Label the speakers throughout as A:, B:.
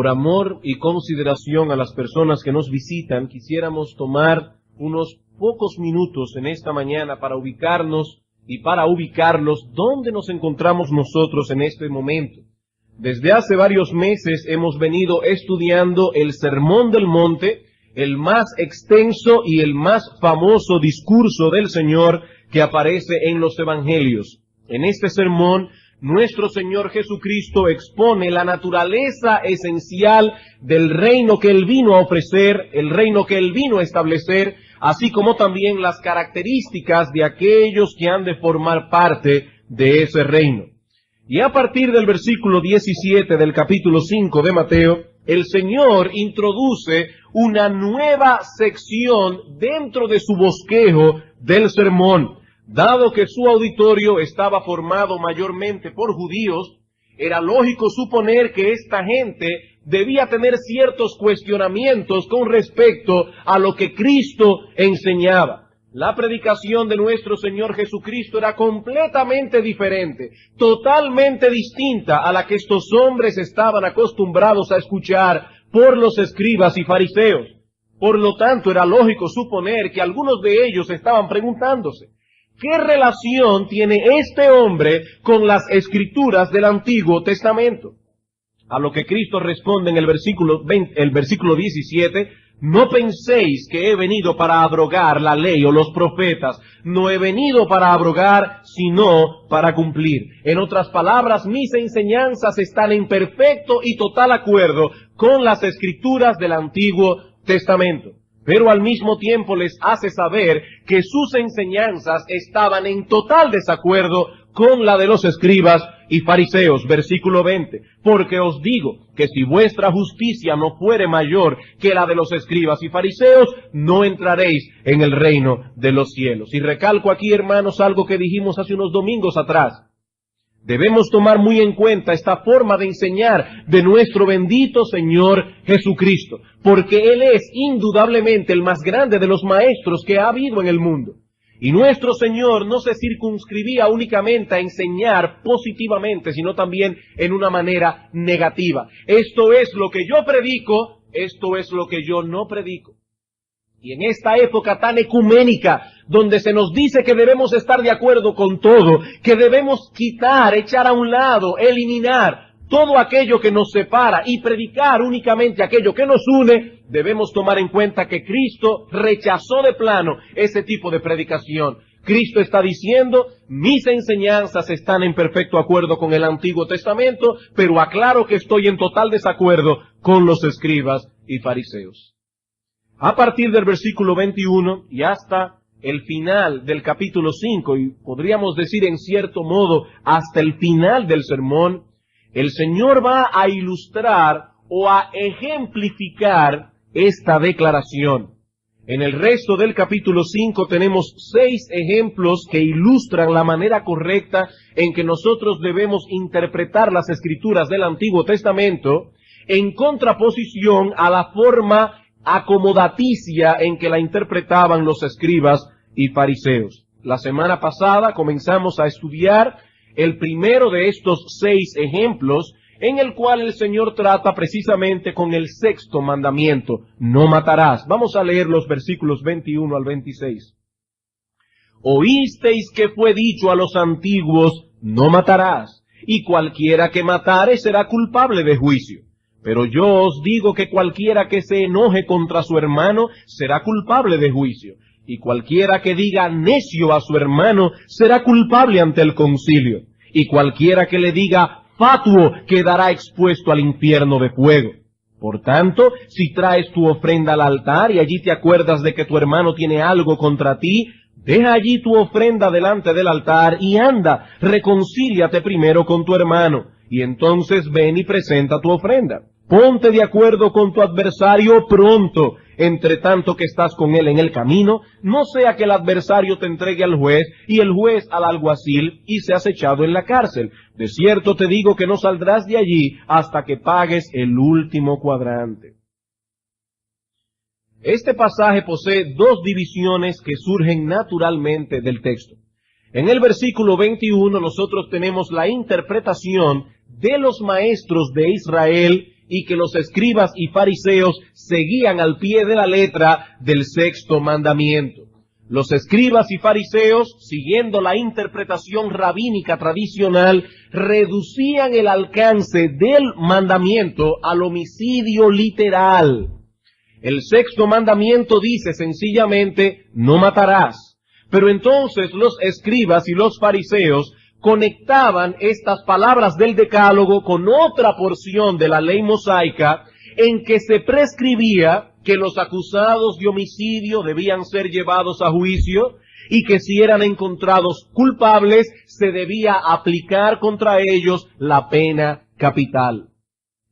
A: Por amor y consideración a las personas que nos visitan, quisiéramos tomar unos pocos minutos en esta mañana para ubicarnos y para ubicarlos donde nos encontramos nosotros en este momento. Desde hace varios meses hemos venido estudiando el Sermón del Monte, el más extenso y el más famoso discurso del Señor que aparece en los Evangelios. En este sermón, nuestro Señor Jesucristo expone la naturaleza esencial del reino que Él vino a ofrecer, el reino que Él vino a establecer, así como también las características de aquellos que han de formar parte de ese reino. Y a partir del versículo 17 del capítulo 5 de Mateo, el Señor introduce una nueva sección dentro de su bosquejo del sermón. Dado que su auditorio estaba formado mayormente por judíos, era lógico suponer que esta gente debía tener ciertos cuestionamientos con respecto a lo que Cristo enseñaba. La predicación de nuestro Señor Jesucristo era completamente diferente, totalmente distinta a la que estos hombres estaban acostumbrados a escuchar por los escribas y fariseos. Por lo tanto, era lógico suponer que algunos de ellos estaban preguntándose, ¿qué relación tiene este hombre con las escrituras del Antiguo Testamento? A lo que Cristo responde en el versículo 17, no penséis que he venido para abrogar la ley o los profetas, no he venido para abrogar, sino para cumplir. En otras palabras, mis enseñanzas están en perfecto y total acuerdo con las escrituras del Antiguo Testamento. Pero al mismo tiempo les hace saber que sus enseñanzas estaban en total desacuerdo con la de los escribas y fariseos. Versículo 20, porque os digo que si vuestra justicia no fuere mayor que la de los escribas y fariseos, no entraréis en el reino de los cielos. Y recalco aquí, hermanos, algo que dijimos hace unos domingos atrás. Debemos tomar muy en cuenta esta forma de enseñar de nuestro bendito Señor Jesucristo, porque Él es indudablemente el más grande de los maestros que ha habido en el mundo. Y nuestro Señor no se circunscribía únicamente a enseñar positivamente, sino también en una manera negativa. Esto es lo que yo predico, esto es lo que yo no predico. Y en esta época tan ecuménica, donde se nos dice que debemos estar de acuerdo con todo, que debemos quitar, echar a un lado, eliminar todo aquello que nos separa y predicar únicamente aquello que nos une, debemos tomar en cuenta que Cristo rechazó de plano ese tipo de predicación. Cristo está diciendo, mis enseñanzas están en perfecto acuerdo con el Antiguo Testamento, pero aclaro que estoy en total desacuerdo con los escribas y fariseos. A partir del versículo 21 y hasta el final del capítulo 5, y podríamos decir en cierto modo hasta el final del sermón, el Señor va a ilustrar o a ejemplificar esta declaración. En el resto del capítulo 5 tenemos 6 ejemplos que ilustran la manera correcta en que nosotros debemos interpretar las escrituras del Antiguo Testamento en contraposición a la forma acomodaticia en que la interpretaban los escribas y fariseos. La semana pasada comenzamos a estudiar el primero de estos 6 ejemplos, en el cual el Señor trata precisamente con el 6º mandamiento, no matarás. Vamos a leer los versículos 21 al 26. Oísteis que fue dicho a los antiguos, no matarás, y cualquiera que matare será culpable de juicio. Pero yo os digo que cualquiera que se enoje contra su hermano será culpable de juicio, y cualquiera que diga necio a su hermano será culpable ante el concilio, y cualquiera que le diga fatuo quedará expuesto al infierno de fuego. Por tanto, si traes tu ofrenda al altar y allí te acuerdas de que tu hermano tiene algo contra ti, deja allí tu ofrenda delante del altar y anda, reconcíliate primero con tu hermano, y entonces ven y presenta tu ofrenda. Ponte de acuerdo con tu adversario pronto, entre tanto que estás con él en el camino, no sea que el adversario te entregue al juez y el juez al alguacil y seas echado en la cárcel. De cierto te digo que no saldrás de allí hasta que pagues el último cuadrante. Este pasaje posee 2 divisiones que surgen naturalmente del texto. En el versículo 21 nosotros tenemos la interpretación de los maestros de Israel y que los escribas y fariseos seguían al pie de la letra del sexto mandamiento. Los escribas y fariseos, siguiendo la interpretación rabínica tradicional, reducían el alcance del mandamiento al homicidio literal. El sexto mandamiento dice sencillamente, no matarás. Pero entonces los escribas y los fariseos conectaban estas palabras del Decálogo con otra porción de la ley mosaica en que se prescribía que los acusados de homicidio debían ser llevados a juicio y que si eran encontrados culpables se debía aplicar contra ellos la pena capital.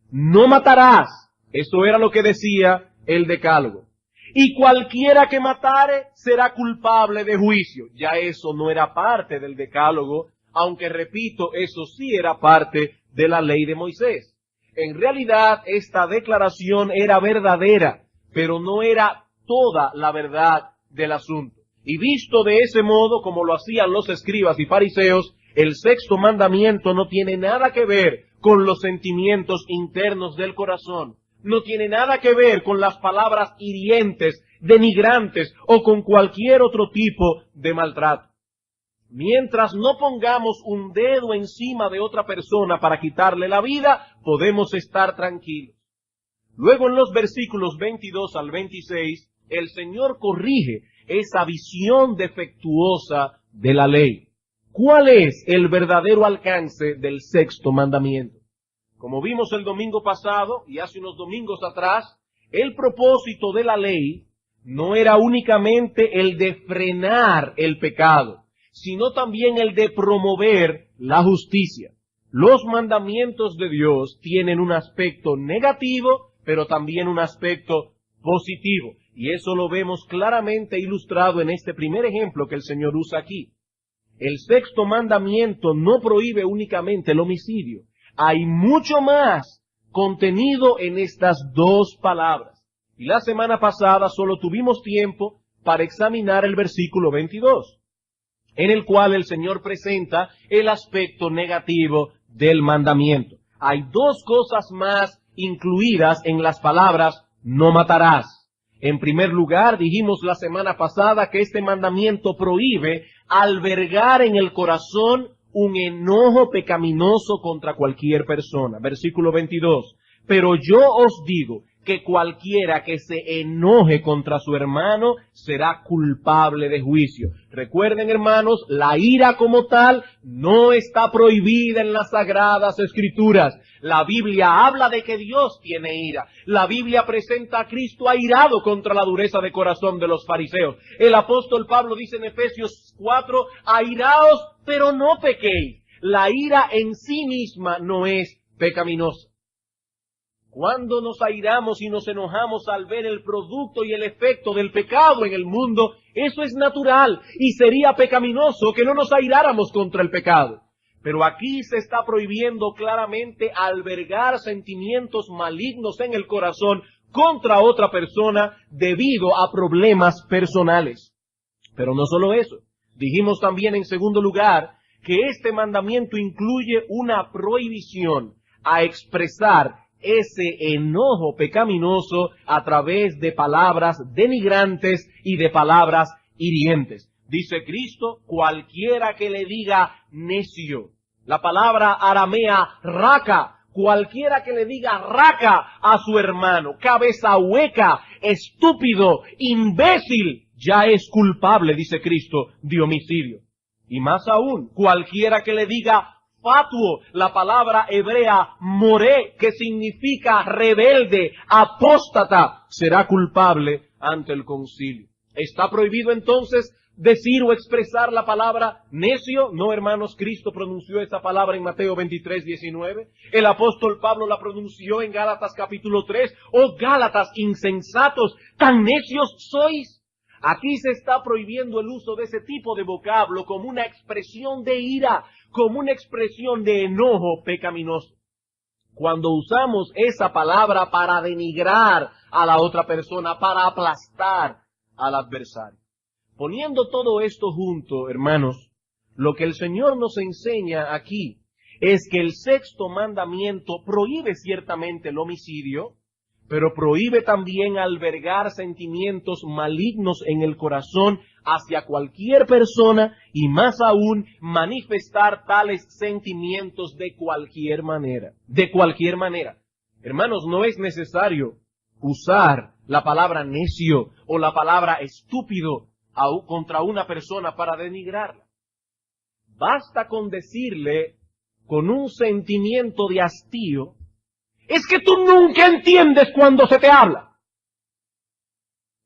A: No matarás, eso era lo que decía el Decálogo. Y cualquiera que matare será culpable de juicio. Ya eso no era parte del Decálogo, aunque repito, eso sí era parte de la ley de Moisés. En realidad, esta declaración era verdadera, pero no era toda la verdad del asunto. Y visto de ese modo, como lo hacían los escribas y fariseos, el sexto mandamiento no tiene nada que ver con los sentimientos internos del corazón. No tiene nada que ver con las palabras hirientes, denigrantes o con cualquier otro tipo de maltrato. Mientras no pongamos un dedo encima de otra persona para quitarle la vida, podemos estar tranquilos. Luego en los versículos 22 al 26, el Señor corrige esa visión defectuosa de la ley. ¿Cuál es el verdadero alcance del sexto mandamiento? Como vimos el domingo pasado y hace unos domingos atrás, el propósito de la ley no era únicamente el de frenar el pecado, sino también el de promover la justicia. Los mandamientos de Dios tienen un aspecto negativo, pero también un aspecto positivo. Y eso lo vemos claramente ilustrado en este primer ejemplo que el Señor usa aquí. El sexto mandamiento no prohíbe únicamente el homicidio. Hay mucho más contenido en estas dos palabras. Y la semana pasada solo tuvimos tiempo para examinar el versículo 22, en el cual el Señor presenta el aspecto negativo del mandamiento. Hay dos cosas más incluidas en las palabras no matarás. En primer lugar, dijimos la semana pasada que este mandamiento prohíbe albergar en el corazón un enojo pecaminoso contra cualquier persona. Versículo 22. Pero yo os digo que cualquiera que se enoje contra su hermano será culpable de juicio. Recuerden, hermanos, la ira como tal no está prohibida en las Sagradas Escrituras. La Biblia habla de que Dios tiene ira. La Biblia presenta a Cristo airado contra la dureza de corazón de los fariseos. El apóstol Pablo dice en Efesios 4, airaos, pero no pequéis. La ira en sí misma no es pecaminosa. Cuando nos airamos y nos enojamos al ver el producto y el efecto del pecado en el mundo, eso es natural y sería pecaminoso que no nos airáramos contra el pecado. Pero aquí se está prohibiendo claramente albergar sentimientos malignos en el corazón contra otra persona debido a problemas personales. Pero no solo eso. Dijimos también en segundo lugar que este mandamiento incluye una prohibición a expresar ese enojo pecaminoso a través de palabras denigrantes y de palabras hirientes. Dice Cristo, cualquiera que le diga necio. La palabra aramea raca, cualquiera que le diga raca a su hermano, cabeza hueca, estúpido, imbécil, ya es culpable, dice Cristo, de homicidio. Y más aún, cualquiera que le diga fatuo, la palabra hebrea moré, que significa rebelde, apóstata, será culpable ante el concilio. ¿Está prohibido entonces decir o expresar la palabra necio? No, hermanos, Cristo pronunció esa palabra en Mateo 23:19. El apóstol Pablo la pronunció en Gálatas capítulo 3. ¡Oh, Gálatas insensatos! ¿Tan necios sois? Aquí se está prohibiendo el uso de ese tipo de vocablo como una expresión de ira, como una expresión de enojo pecaminoso. Cuando usamos esa palabra para denigrar a la otra persona, para aplastar al adversario. Poniendo todo esto junto, hermanos, lo que el Señor nos enseña aquí es que el sexto mandamiento prohíbe ciertamente el homicidio, pero prohíbe también albergar sentimientos malignos en el corazón hacia cualquier persona y más aún manifestar tales sentimientos de cualquier manera. De cualquier manera. Hermanos, no es necesario usar la palabra necio o la palabra estúpido contra una persona para denigrarla. Basta con decirle con un sentimiento de hastío: es que tú nunca entiendes cuando se te habla.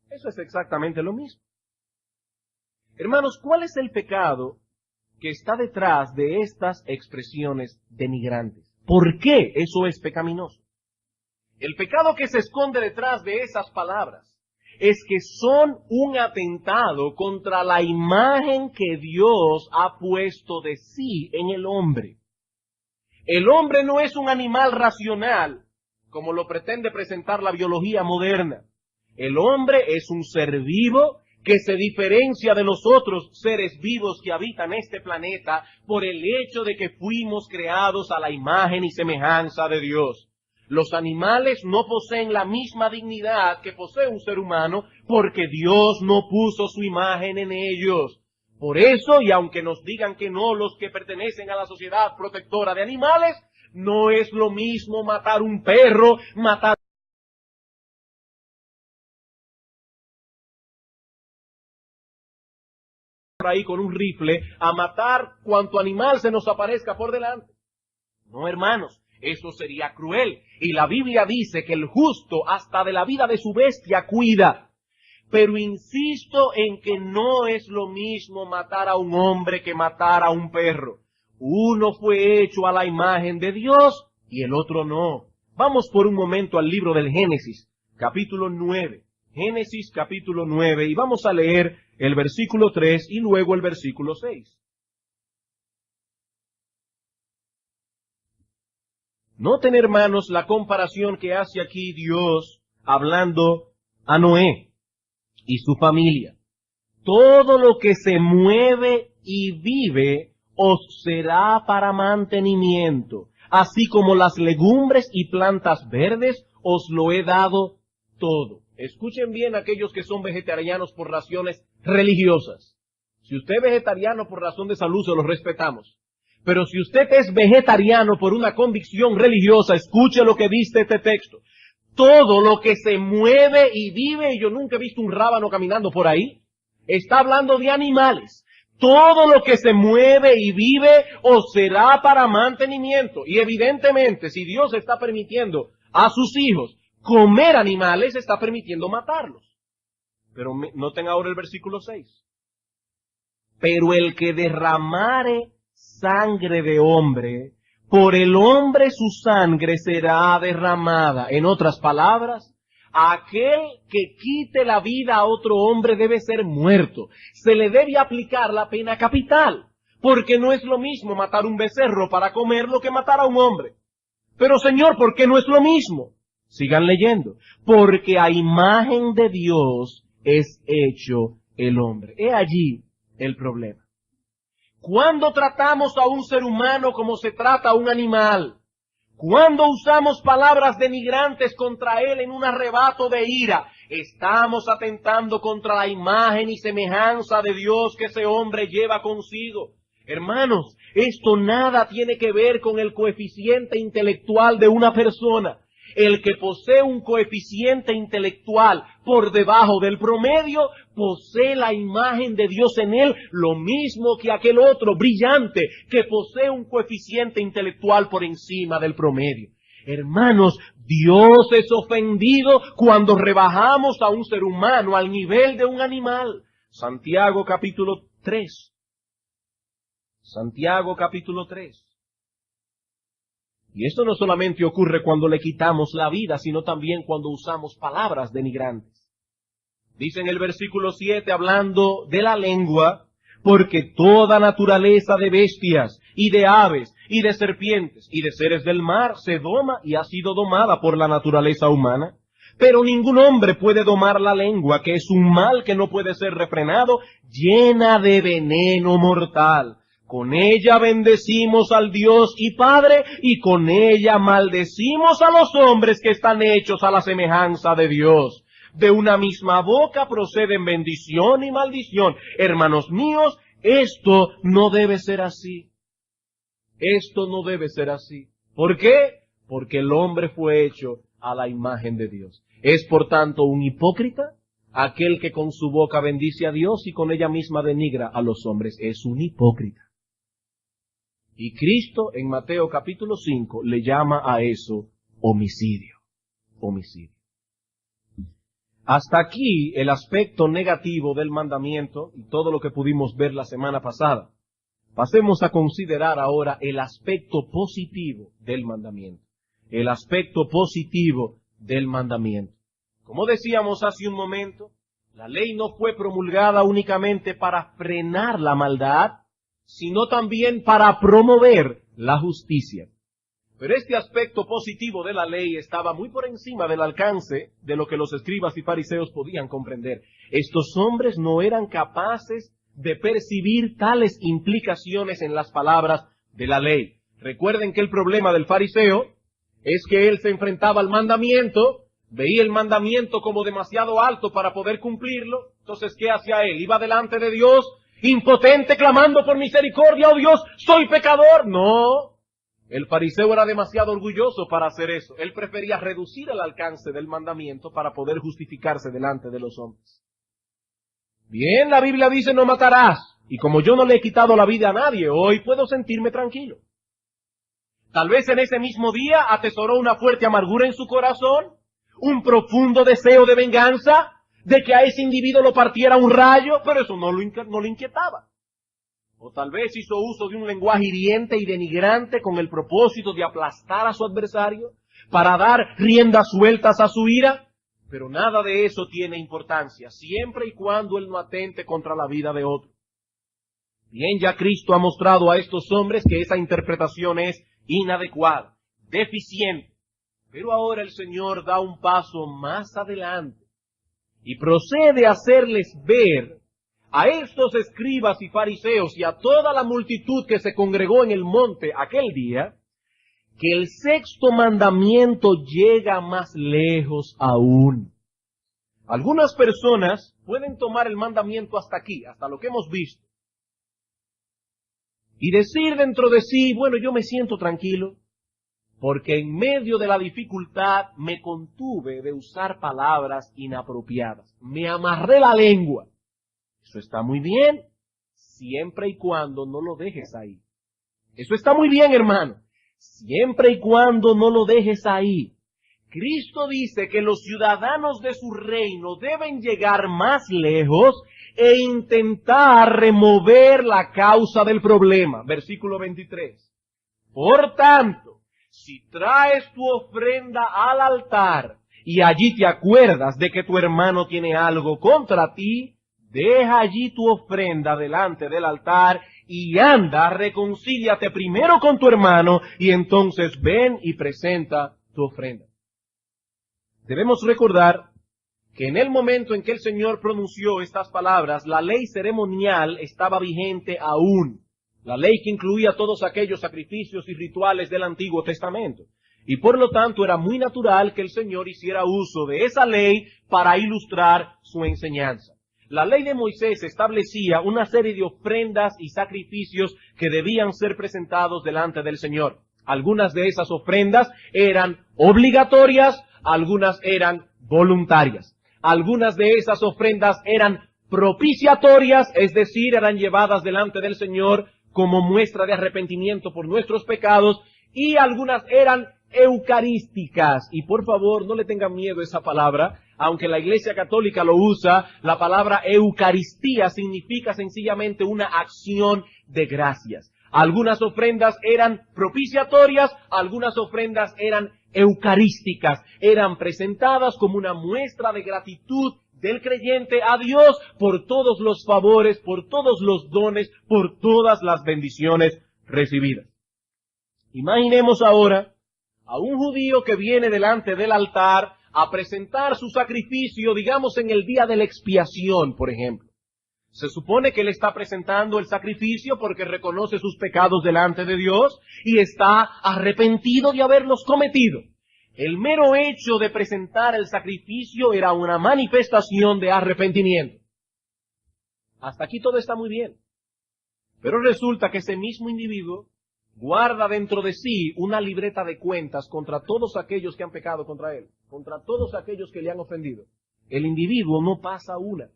A: Eso es exactamente lo mismo. Hermanos, ¿cuál es el pecado que está detrás de estas expresiones denigrantes? ¿Por qué eso es pecaminoso? El pecado que se esconde detrás de esas palabras es que son un atentado contra la imagen que Dios ha puesto de sí en el hombre. El hombre no es un animal racional, como lo pretende presentar la biología moderna. El hombre es un ser vivo que se diferencia de los otros seres vivos que habitan este planeta por el hecho de que fuimos creados a la imagen y semejanza de Dios. Los animales no poseen la misma dignidad que posee un ser humano porque Dios no puso su imagen en ellos. Por eso, y aunque nos digan que no los que pertenecen a la sociedad protectora de animales, no es lo mismo matar un perro, matar por ahí con un rifle, a matar cuanto animal se nos aparezca por delante. No, hermanos, eso sería cruel. Y la Biblia dice que el justo hasta de la vida de su bestia cuida. Pero insisto en que no es lo mismo matar a un hombre que matar a un perro. Uno fue hecho a la imagen de Dios y el otro no. Vamos por un momento al libro del Génesis, capítulo 9. Génesis, capítulo 9, y vamos a leer el versículo 3 y luego el versículo 6. Noten, hermanos, la comparación que hace aquí Dios hablando a Noé y su familia. Todo lo que se mueve y vive os será para mantenimiento, así como las legumbres y plantas verdes os lo he dado todo. Escuchen bien aquellos que son vegetarianos por razones religiosas. Si usted es vegetariano por razón de salud, se lo respetamos. Pero si usted es vegetariano por una convicción religiosa, escuche lo que dice este texto. Todo lo que se mueve y vive, y yo nunca he visto un rábano caminando por ahí, está hablando de animales. Todo lo que se mueve y vive os será para mantenimiento. Y evidentemente, si Dios está permitiendo a sus hijos comer animales, está permitiendo matarlos. Pero noten ahora el versículo 6. Pero el que derramare sangre de hombre, por el hombre su sangre será derramada. En otras palabras, aquel que quite la vida a otro hombre debe ser muerto. Se le debe aplicar la pena capital, porque no es lo mismo matar un becerro para comerlo que matar a un hombre. Pero Señor, ¿por qué no es lo mismo? Sigan leyendo. Porque a imagen de Dios es hecho el hombre. He allí el problema. Cuando tratamos a un ser humano como se trata a un animal, cuando usamos palabras denigrantes contra él en un arrebato de ira, estamos atentando contra la imagen y semejanza de Dios que ese hombre lleva consigo. Hermanos, esto nada tiene que ver con el coeficiente intelectual de una persona. El que posee un coeficiente intelectual por debajo del promedio, posee la imagen de Dios en él, lo mismo que aquel otro brillante que posee un coeficiente intelectual por encima del promedio. Hermanos, Dios es ofendido cuando rebajamos a un ser humano al nivel de un animal. Santiago capítulo 3. Santiago capítulo 3. Y esto no solamente ocurre cuando le quitamos la vida, sino también cuando usamos palabras denigrantes. Dice en el versículo 7, hablando de la lengua, porque toda naturaleza de bestias, y de aves, y de serpientes, y de seres del mar, se doma y ha sido domada por la naturaleza humana. Pero ningún hombre puede domar la lengua, que es un mal que no puede ser refrenado, llena de veneno mortal. Con ella bendecimos al Dios y Padre, y con ella maldecimos a los hombres que están hechos a la semejanza de Dios. De una misma boca proceden bendición y maldición. Hermanos míos, esto no debe ser así. Esto no debe ser así. ¿Por qué? Porque el hombre fue hecho a la imagen de Dios. ¿Es por tanto un hipócrita aquel que con su boca bendice a Dios y con ella misma denigra a los hombres? Es un hipócrita. Y Cristo en Mateo capítulo 5 le llama a eso homicidio. Homicidio. Hasta aquí el aspecto negativo del mandamiento y todo lo que pudimos ver la semana pasada. Pasemos a considerar ahora el aspecto positivo del mandamiento. El aspecto positivo del mandamiento. Como decíamos hace un momento, la ley no fue promulgada únicamente para frenar la maldad, sino también para promover la justicia. Pero este aspecto positivo de la ley estaba muy por encima del alcance de lo que los escribas y fariseos podían comprender. Estos hombres no eran capaces de percibir tales implicaciones en las palabras de la ley. Recuerden que el problema del fariseo es que él se enfrentaba al mandamiento, veía el mandamiento como demasiado alto para poder cumplirlo. Entonces, ¿qué hacía él? Iba delante de Dios, impotente, clamando por misericordia. ¡Oh Dios, soy pecador! No. El fariseo era demasiado orgulloso para hacer eso. Él prefería reducir el alcance del mandamiento para poder justificarse delante de los hombres. Bien, la Biblia dice no matarás. Y como yo no le he quitado la vida a nadie, hoy puedo sentirme tranquilo. Tal vez en ese mismo día atesoró una fuerte amargura en su corazón, un profundo deseo de venganza, de que a ese individuo lo partiera un rayo, pero eso no lo inquietaba. O tal vez hizo uso de un lenguaje hiriente y denigrante con el propósito de aplastar a su adversario, para dar riendas sueltas a su ira, pero nada de eso tiene importancia, siempre y cuando él no atente contra la vida de otro. Bien, ya Cristo ha mostrado a estos hombres que esa interpretación es inadecuada, deficiente, pero ahora el Señor da un paso más adelante y procede a hacerles ver a estos escribas y fariseos y a toda la multitud que se congregó en el monte aquel día, que el sexto mandamiento llega más lejos aún. Algunas personas pueden tomar el mandamiento hasta aquí, hasta lo que hemos visto, y decir dentro de sí, bueno, yo me siento tranquilo, porque en medio de la dificultad me contuve de usar palabras inapropiadas, me amarré la lengua. Eso está muy bien, siempre y cuando no lo dejes ahí. Eso está muy bien, hermano, siempre y cuando no lo dejes ahí. Cristo dice que los ciudadanos de su reino deben llegar más lejos e intentar remover la causa del problema. Versículo 23. Por tanto, si traes tu ofrenda al altar y allí te acuerdas de que tu hermano tiene algo contra ti, deja allí tu ofrenda delante del altar y anda, reconcíliate primero con tu hermano y entonces ven y presenta tu ofrenda. Debemos recordar que en el momento en que el Señor pronunció estas palabras, la ley ceremonial estaba vigente aún. La ley que incluía todos aquellos sacrificios y rituales del Antiguo Testamento. Y por lo tanto era muy natural que el Señor hiciera uso de esa ley para ilustrar su enseñanza. La ley de Moisés establecía una serie de ofrendas y sacrificios que debían ser presentados delante del Señor. Algunas de esas ofrendas eran obligatorias, algunas eran voluntarias. Algunas de esas ofrendas eran propiciatorias, es decir, eran llevadas delante del Señor como muestra de arrepentimiento por nuestros pecados, y algunas eran eucarísticas. Y por favor, no le tengan miedo a esa palabra, aunque la Iglesia Católica lo usa, la palabra Eucaristía significa sencillamente una acción de gracias. Algunas ofrendas eran propiciatorias, algunas ofrendas eran eucarísticas, eran presentadas como una muestra de gratitud del creyente a Dios por todos los favores, por todos los dones, por todas las bendiciones recibidas. Imaginemos ahora a un judío que viene delante del altar a presentar su sacrificio, digamos en el día de la expiación, por ejemplo. Se supone que él está presentando el sacrificio porque reconoce sus pecados delante de Dios y está arrepentido de haberlos cometido. El mero hecho de presentar el sacrificio era una manifestación de arrepentimiento. Hasta aquí todo está muy bien. Pero resulta que ese mismo individuo guarda dentro de sí una libreta de cuentas contra todos aquellos que han pecado contra él, contra todos aquellos que le han ofendido. El individuo no pasa una.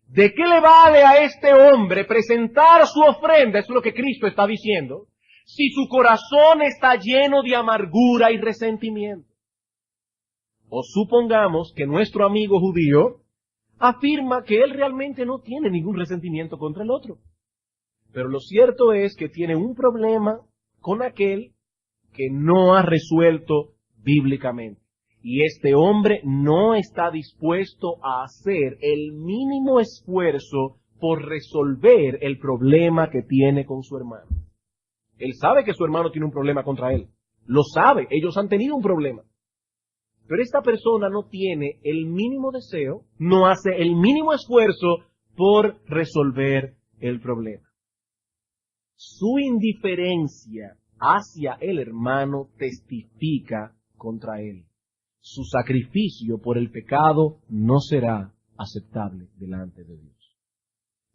A: ¿De qué le vale a este hombre presentar su ofrenda? Es lo que Cristo está diciendo. Si su corazón está lleno de amargura y resentimiento. O supongamos que nuestro amigo judío afirma que él realmente no tiene ningún resentimiento contra el otro. Pero lo cierto es que tiene un problema con aquel que no ha resuelto bíblicamente. Y este hombre no está dispuesto a hacer el mínimo esfuerzo por resolver el problema que tiene con su hermano. Él sabe que su hermano tiene un problema contra él. Lo sabe, ellos han tenido un problema. Pero esta persona no tiene el mínimo deseo, no hace el mínimo esfuerzo por resolver el problema. Su indiferencia hacia el hermano testifica contra él. Su sacrificio por el pecado no será aceptable delante de Dios.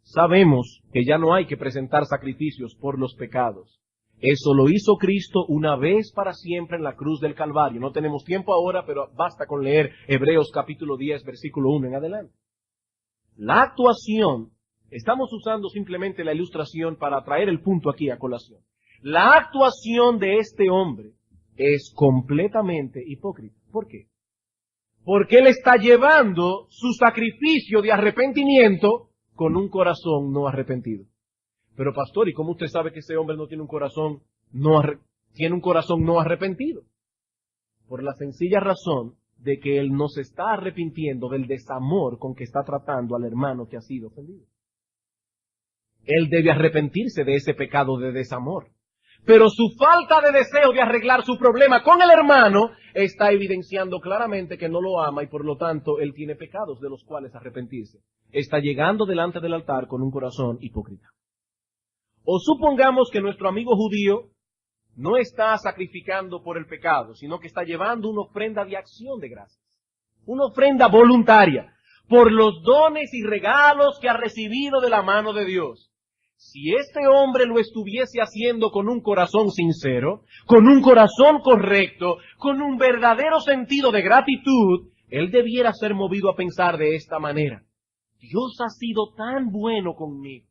A: Sabemos que ya no hay que presentar sacrificios por los pecados. Eso lo hizo Cristo una vez para siempre en la cruz del Calvario. No tenemos tiempo ahora, pero basta con leer Hebreos capítulo 10, versículo 1 en adelante. La actuación, estamos usando simplemente la ilustración para traer el punto aquí a colación. La actuación de este hombre es completamente hipócrita. ¿Por qué? Porque él está llevando su sacrificio de arrepentimiento con un corazón no arrepentido. Pero pastor, ¿y cómo usted sabe que ese hombre no tiene un corazón no arrepentido? Por la sencilla razón de que él no se está arrepintiendo del desamor con que está tratando al hermano que ha sido ofendido. Él debe arrepentirse de ese pecado de desamor. Pero su falta de deseo de arreglar su problema con el hermano está evidenciando claramente que no lo ama y por lo tanto él tiene pecados de los cuales arrepentirse. Está llegando delante del altar con un corazón hipócrita. O supongamos que nuestro amigo judío no está sacrificando por el pecado, sino que está llevando una ofrenda de acción de gracias. Una ofrenda voluntaria por los dones y regalos que ha recibido de la mano de Dios. Si este hombre lo estuviese haciendo con un corazón sincero, con un corazón correcto, con un verdadero sentido de gratitud, él debiera ser movido a pensar de esta manera. Dios ha sido tan bueno conmigo.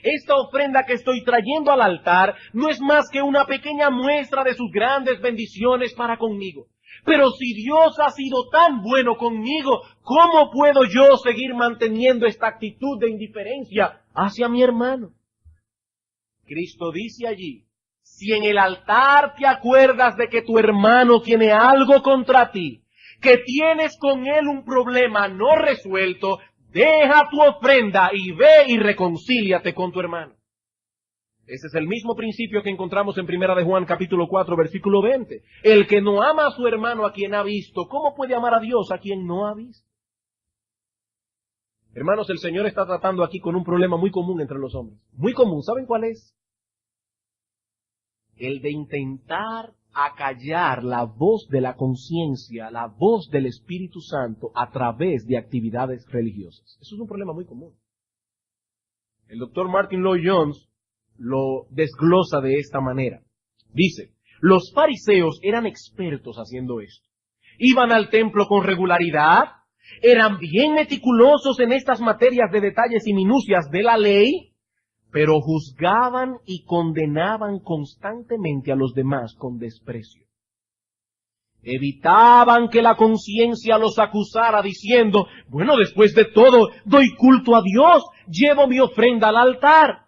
A: Esta ofrenda que estoy trayendo al altar no es más que una pequeña muestra de sus grandes bendiciones para conmigo. Pero si Dios ha sido tan bueno conmigo, ¿cómo puedo yo seguir manteniendo esta actitud de indiferencia hacia mi hermano? Cristo dice allí, si en el altar te acuerdas de que tu hermano tiene algo contra ti, que tienes con él un problema no resuelto, deja tu ofrenda y ve y reconcíliate con tu hermano. Ese es el mismo principio que encontramos en 1 de Juan capítulo 4 versículo 20. El que no ama a su hermano a quien ha visto, ¿cómo puede amar a Dios a quien no ha visto? Hermanos, el Señor está tratando aquí con un problema muy común entre los hombres. Muy común. ¿Saben cuál es? El de intentar acallar la voz de la conciencia, la voz del Espíritu Santo a través de actividades religiosas. Eso es un problema muy común. El doctor Martin Lloyd-Jones lo desglosa de esta manera. Dice, los fariseos eran expertos haciendo esto. Iban al templo con regularidad, eran bien meticulosos en estas materias de detalles y minucias de la ley, pero juzgaban y condenaban constantemente a los demás con desprecio. Evitaban que la conciencia los acusara diciendo, bueno, después de todo, doy culto a Dios, llevo mi ofrenda al altar.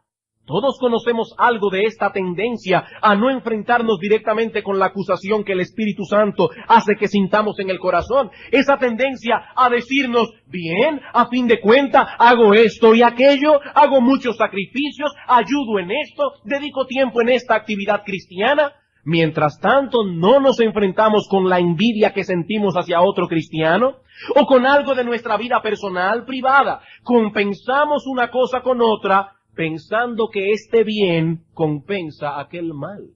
A: Todos conocemos algo de esta tendencia a no enfrentarnos directamente con la acusación que el Espíritu Santo hace que sintamos en el corazón. Esa tendencia a decirnos, bien, a fin de cuentas, hago esto y aquello, hago muchos sacrificios, ayudo en esto, dedico tiempo en esta actividad cristiana. Mientras tanto, no nos enfrentamos con la envidia que sentimos hacia otro cristiano o con algo de nuestra vida personal, privada. Compensamos una cosa con otra pensando que este bien compensa aquel mal.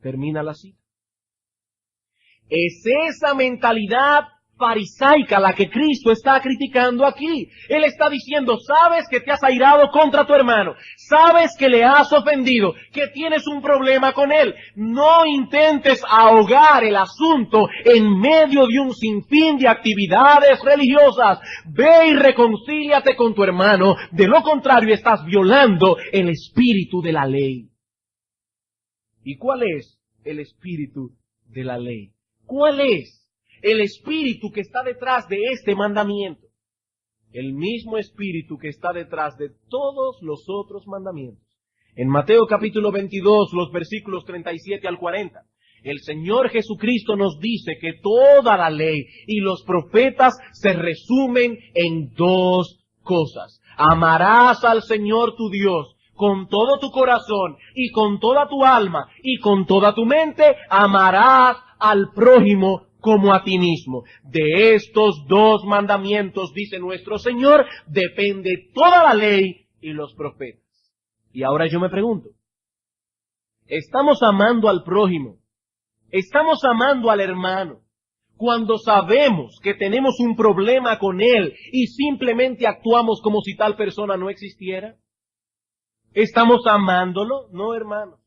A: Termina la cita. Es esa mentalidad farisaica la que Cristo está criticando aquí. Él está diciendo, sabes que te has airado contra tu hermano, sabes que le has ofendido, que tienes un problema con él. No intentes ahogar el asunto en medio de un sinfín de actividades religiosas. Ve y reconcíliate con tu hermano, de lo contrario estás violando el espíritu de la ley. ¿Y cuál es el espíritu de la ley? ¿Cuál es el espíritu que está detrás de este mandamiento? El mismo espíritu que está detrás de todos los otros mandamientos. En Mateo capítulo 22, los versículos 37 al 40, el Señor Jesucristo nos dice que toda la ley y los profetas se resumen en dos cosas. Amarás al Señor tu Dios con todo tu corazón y con toda tu alma y con toda tu mente. Amarás al prójimo como a ti mismo. De estos dos mandamientos, dice nuestro Señor, depende toda la ley y los profetas. Y ahora yo me pregunto, ¿estamos amando al prójimo? ¿Estamos amando al hermano cuando sabemos que tenemos un problema con él y simplemente actuamos como si tal persona no existiera? ¿Estamos amándolo? No, hermanos.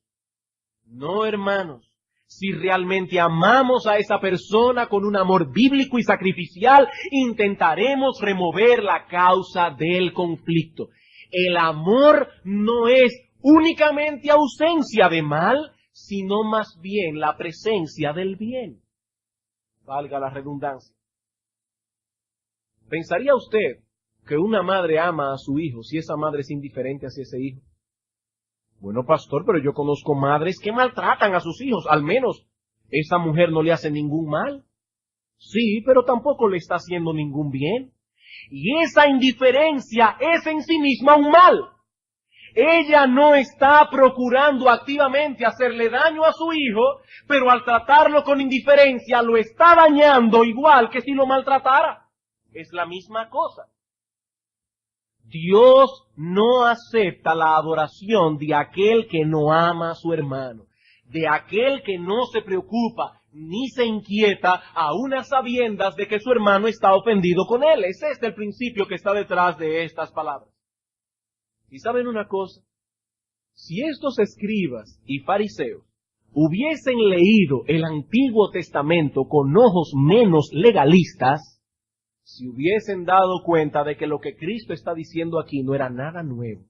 A: No, hermanos. Si realmente amamos a esa persona con un amor bíblico y sacrificial, intentaremos remover la causa del conflicto. El amor no es únicamente ausencia de mal, sino más bien la presencia del bien. Valga la redundancia. ¿Pensaría usted que una madre ama a su hijo si esa madre es indiferente hacia ese hijo? Bueno, pastor, pero yo conozco madres que maltratan a sus hijos. Al menos esa mujer no le hace ningún mal. Sí, pero tampoco le está haciendo ningún bien. Y esa indiferencia es en sí misma un mal. Ella no está procurando activamente hacerle daño a su hijo, pero al tratarlo con indiferencia lo está dañando igual que si lo maltratara. Es la misma cosa. Dios no acepta la adoración de aquel que no ama a su hermano, de aquel que no se preocupa ni se inquieta a unas sabiendas de que su hermano está ofendido con él. Es este el principio que está detrás de estas palabras. ¿Y saben una cosa? Si estos escribas y fariseos hubiesen leído el Antiguo Testamento con ojos menos legalistas, si hubiesen dado cuenta de que lo que Cristo está diciendo aquí no era nada nuevo.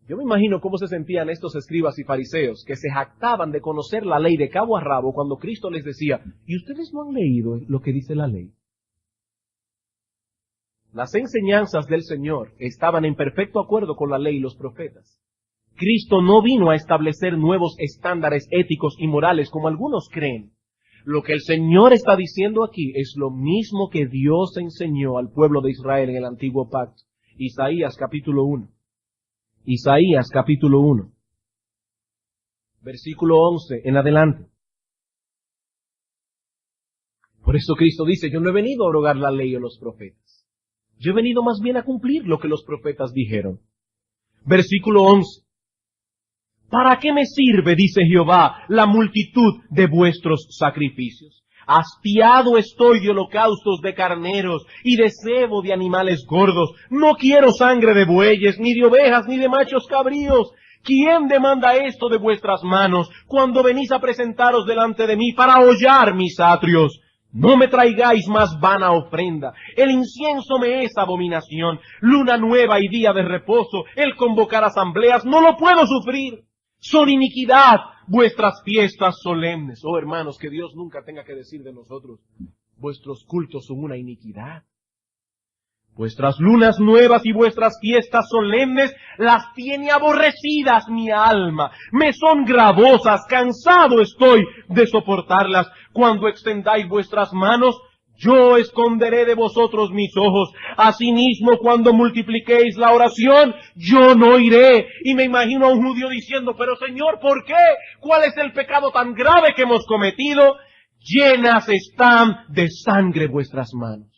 A: Yo me imagino cómo se sentían estos escribas y fariseos que se jactaban de conocer la ley de cabo a rabo cuando Cristo les decía, ¿y ustedes no han leído lo que dice la ley? Las enseñanzas del Señor estaban en perfecto acuerdo con la ley y los profetas. Cristo no vino a establecer nuevos estándares éticos y morales como algunos creen. Lo que el Señor está diciendo aquí es lo mismo que Dios enseñó al pueblo de Israel en el Antiguo Pacto. Isaías capítulo 1. Isaías capítulo 1. Versículo 11 en adelante. Por eso Cristo dice, yo no he venido a abrogar la ley o los profetas. Yo he venido más bien a cumplir lo que los profetas dijeron. Versículo 11. ¿Para qué me sirve, dice Jehová, la multitud de vuestros sacrificios? Hastiado estoy de holocaustos de carneros y de cebo de animales gordos. No quiero sangre de bueyes, ni de ovejas, ni de machos cabríos. ¿Quién demanda esto de vuestras manos cuando venís a presentaros delante de mí para hollar mis atrios? No me traigáis más vana ofrenda. El incienso me es abominación. Luna nueva y día de reposo, el convocar asambleas, no lo puedo sufrir. Son iniquidad vuestras fiestas solemnes. Oh hermanos, que Dios nunca tenga que decir de nosotros, vuestros cultos son una iniquidad. Vuestras lunas nuevas y vuestras fiestas solemnes las tiene aborrecidas mi alma. Me son gravosas, cansado estoy de soportarlas. Cuando extendáis vuestras manos, Yo esconderé de vosotros mis ojos. Asimismo, cuando multipliquéis la oración, yo no iré. Y me imagino a un judío diciendo, pero Señor, ¿por qué? ¿Cuál es el pecado tan grave que hemos cometido? Llenas están de sangre vuestras manos.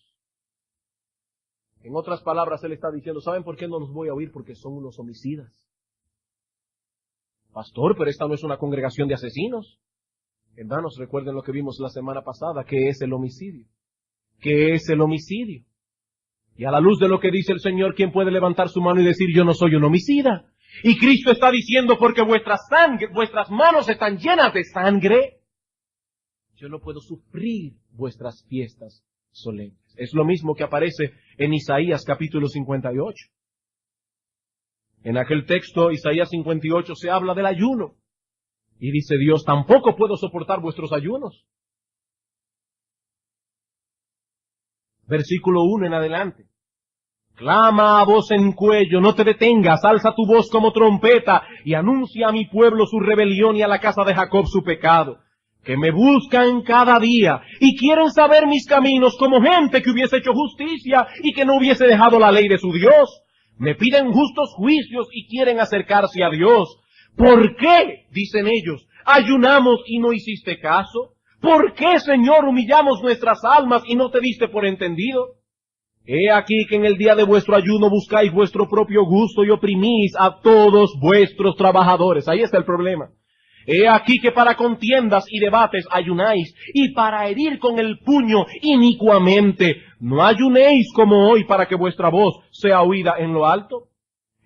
A: En otras palabras, él está diciendo, ¿saben por qué no los voy a oír? Porque son unos homicidas. Pastor, pero esta no es una congregación de asesinos. Hermanos, recuerden lo que vimos la semana pasada, ¿qué es el homicidio? ¿Qué es el homicidio? Y a la luz de lo que dice el Señor, ¿quién puede levantar su mano y decir, yo no soy un homicida? Y Cristo está diciendo, porque vuestras manos están llenas de sangre, yo no puedo sufrir vuestras fiestas solemnes. Es lo mismo que aparece en Isaías capítulo 58. En aquel texto, Isaías 58, se habla del ayuno. Y dice Dios, tampoco puedo soportar vuestros ayunos. Versículo 1 en adelante. Clama a voz en cuello, no te detengas, alza tu voz como trompeta y anuncia a mi pueblo su rebelión y a la casa de Jacob su pecado. Que me buscan cada día y quieren saber mis caminos como gente que hubiese hecho justicia y que no hubiese dejado la ley de su Dios. Me piden justos juicios y quieren acercarse a Dios. ¿Por qué? Dicen ellos, ayunamos y no hiciste caso. ¿Por qué, Señor, humillamos nuestras almas y no te diste por entendido? He aquí que en el día de vuestro ayuno buscáis vuestro propio gusto y oprimís a todos vuestros trabajadores. Ahí está el problema. He aquí que para contiendas y debates ayunáis, y para herir con el puño inicuamente. No ayunéis como hoy para que vuestra voz sea oída en lo alto.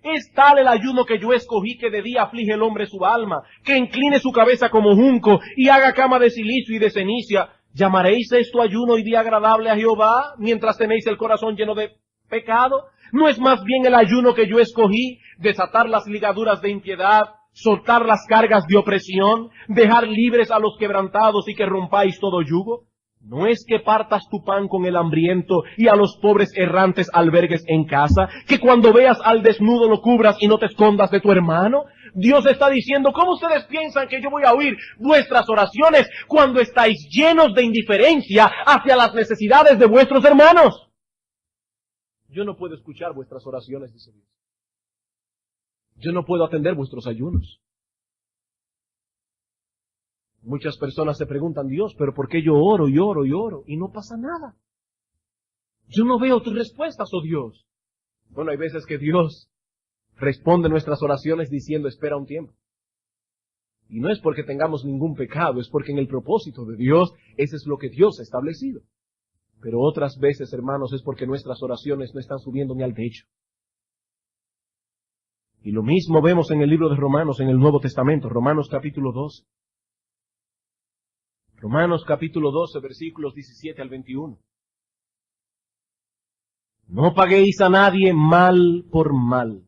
A: Es tal el ayuno que yo escogí, que de día aflige el hombre su alma, que incline su cabeza como junco y haga cama de silicio y de cenicia. ¿Llamaréis esto ayuno y día agradable a Jehová, mientras tenéis el corazón lleno de pecado? ¿No es más bien el ayuno que yo escogí, desatar las ligaduras de impiedad, soltar las cargas de opresión, dejar libres a los quebrantados y que rompáis todo yugo? ¿No es que partas tu pan con el hambriento y a los pobres errantes albergues en casa? ¿Que cuando veas al desnudo lo cubras y no te escondas de tu hermano? Dios está diciendo, ¿cómo ustedes piensan que yo voy a oír vuestras oraciones cuando estáis llenos de indiferencia hacia las necesidades de vuestros hermanos? Yo no puedo escuchar vuestras oraciones, dice Dios. Yo no puedo atender vuestros ayunos. Muchas personas se preguntan, Dios, pero ¿por qué yo oro y oro y oro y no pasa nada? Yo no veo tus respuestas, oh Dios. Bueno, hay veces que Dios responde nuestras oraciones diciendo, espera un tiempo. Y no es porque tengamos ningún pecado, es porque en el propósito de Dios, ese es lo que Dios ha establecido. Pero otras veces, hermanos, es porque nuestras oraciones no están subiendo ni al techo. Y lo mismo vemos en el libro de Romanos, en el Nuevo Testamento, Romanos capítulo 12. Romanos capítulo 12, versículos 17 al 21. No paguéis a nadie mal por mal.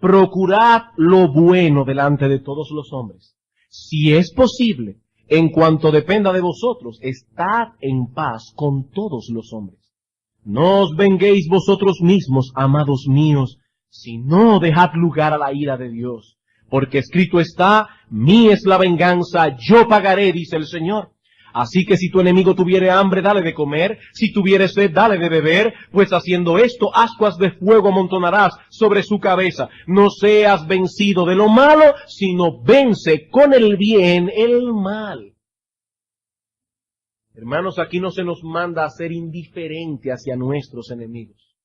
A: Procurad lo bueno delante de todos los hombres. Si es posible, en cuanto dependa de vosotros, estad en paz con todos los hombres. No os venguéis vosotros mismos, amados míos, sino dejad lugar a la ira de Dios. Porque escrito está, mí es la venganza, yo pagaré, dice el Señor. Así que si tu enemigo tuviere hambre, dale de comer, si tuviere sed, dale de beber, pues haciendo esto, ascuas de fuego amontonarás sobre su cabeza. No seas vencido de lo malo, sino vence con el bien el mal. Hermanos, aquí no se nos manda a ser indiferente hacia nuestros enemigos.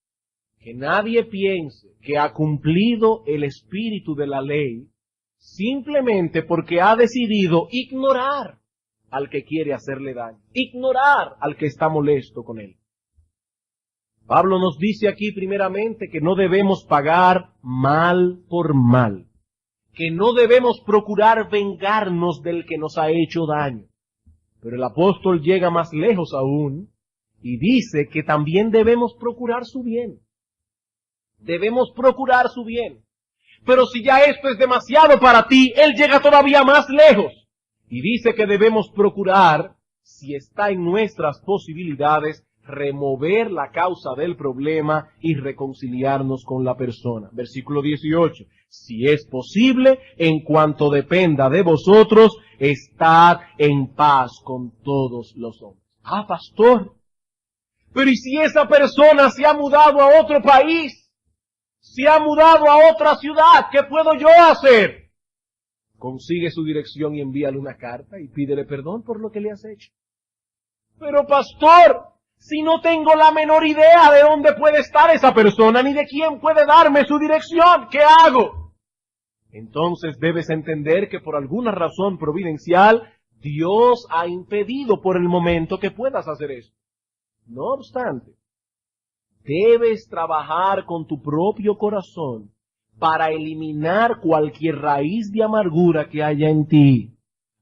A: Que nadie piense que ha cumplido el espíritu de la ley simplemente porque ha decidido ignorar al que quiere hacerle daño, ignorar al que está molesto con él. Pablo nos dice aquí primeramente que no debemos pagar mal por mal, que no debemos procurar vengarnos del que nos ha hecho daño. Pero el apóstol llega más lejos aún y dice que también debemos procurar su bien. Debemos procurar su bien. Pero si ya esto es demasiado para ti, él llega todavía más lejos. Y dice que debemos procurar, si está en nuestras posibilidades, remover la causa del problema y reconciliarnos con la persona. Versículo 18. Si es posible, en cuanto dependa de vosotros, estad en paz con todos los hombres. Ah, pastor, Pero ¿y si esa persona se ha mudado a otro país? ¿Se ha mudado a otra ciudad? ¿Qué puedo yo hacer? Consigue su dirección y envíale una carta y pídele perdón por lo que le has hecho. Pero pastor, si no tengo la menor idea de dónde puede estar esa persona, ni de quién puede darme su dirección, ¿qué hago? Entonces debes entender que por alguna razón providencial, Dios ha impedido por el momento que puedas hacer eso. No obstante, debes trabajar con tu propio corazón para eliminar cualquier raíz de amargura que haya en ti,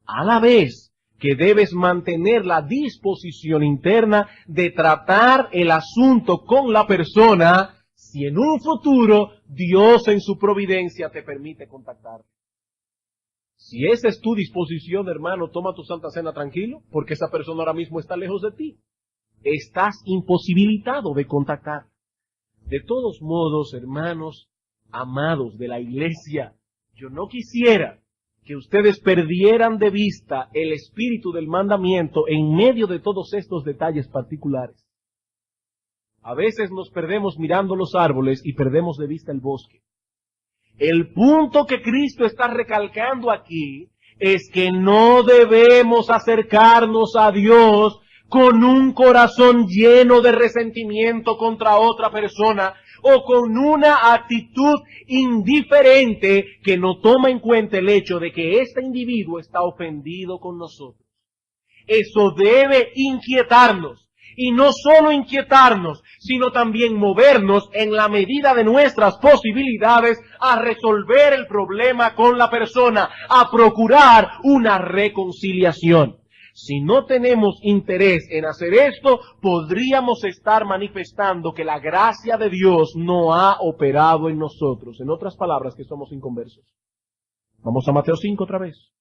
A: a la vez que debes mantener la disposición interna de tratar el asunto con la persona si en un futuro Dios en su providencia te permite contactarte. Si esa es tu disposición, hermano, toma tu Santa Cena tranquilo, porque esa persona ahora mismo está lejos de ti. Estás imposibilitado de contactar. De todos modos, hermanos, amados de la iglesia, yo no quisiera que ustedes perdieran de vista el espíritu del mandamiento en medio de todos estos detalles particulares. A veces nos perdemos mirando los árboles y perdemos de vista el bosque. El punto que Cristo está recalcando aquí es que no debemos acercarnos a Dios con un corazón lleno de resentimiento contra otra persona o con una actitud indiferente que no toma en cuenta el hecho de que este individuo está ofendido con nosotros. Eso debe inquietarnos. Y no solo inquietarnos, sino también movernos en la medida de nuestras posibilidades a resolver el problema con la persona, a procurar una reconciliación. Si no tenemos interés en hacer esto, podríamos estar manifestando que la gracia de Dios no ha operado en nosotros. En otras palabras, que somos inconversos. Vamos a Mateo 5 otra vez.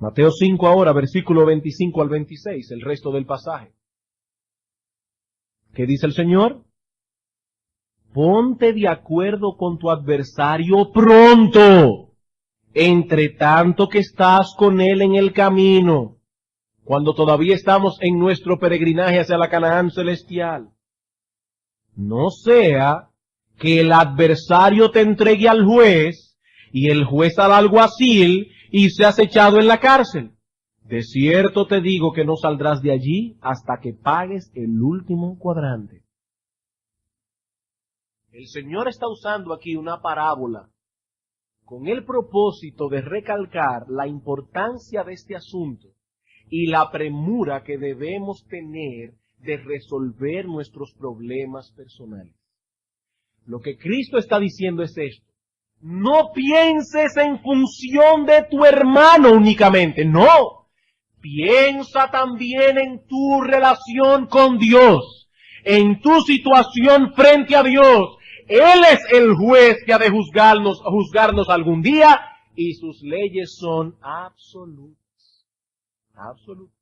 A: Mateo 5 ahora, versículo 25 al 26, el resto del pasaje. ¿Qué dice el Señor? Ponte de acuerdo con tu adversario pronto, entre tanto que estás con él en el camino, cuando todavía estamos en nuestro peregrinaje hacia la Canaán celestial. No sea que el adversario te entregue al juez y el juez al alguacil y seas echado en la cárcel. De cierto te digo que no saldrás de allí hasta que pagues el último cuadrante. El Señor está usando aquí una parábola con el propósito de recalcar la importancia de este asunto y la premura que debemos tener de resolver nuestros problemas personales. Lo que Cristo está diciendo es esto. No pienses en función de tu hermano únicamente, no. Piensa también en tu relación con Dios, en tu situación frente a Dios. Él es el juez que ha de juzgarnos algún día y sus leyes son absolutas. Absolutas.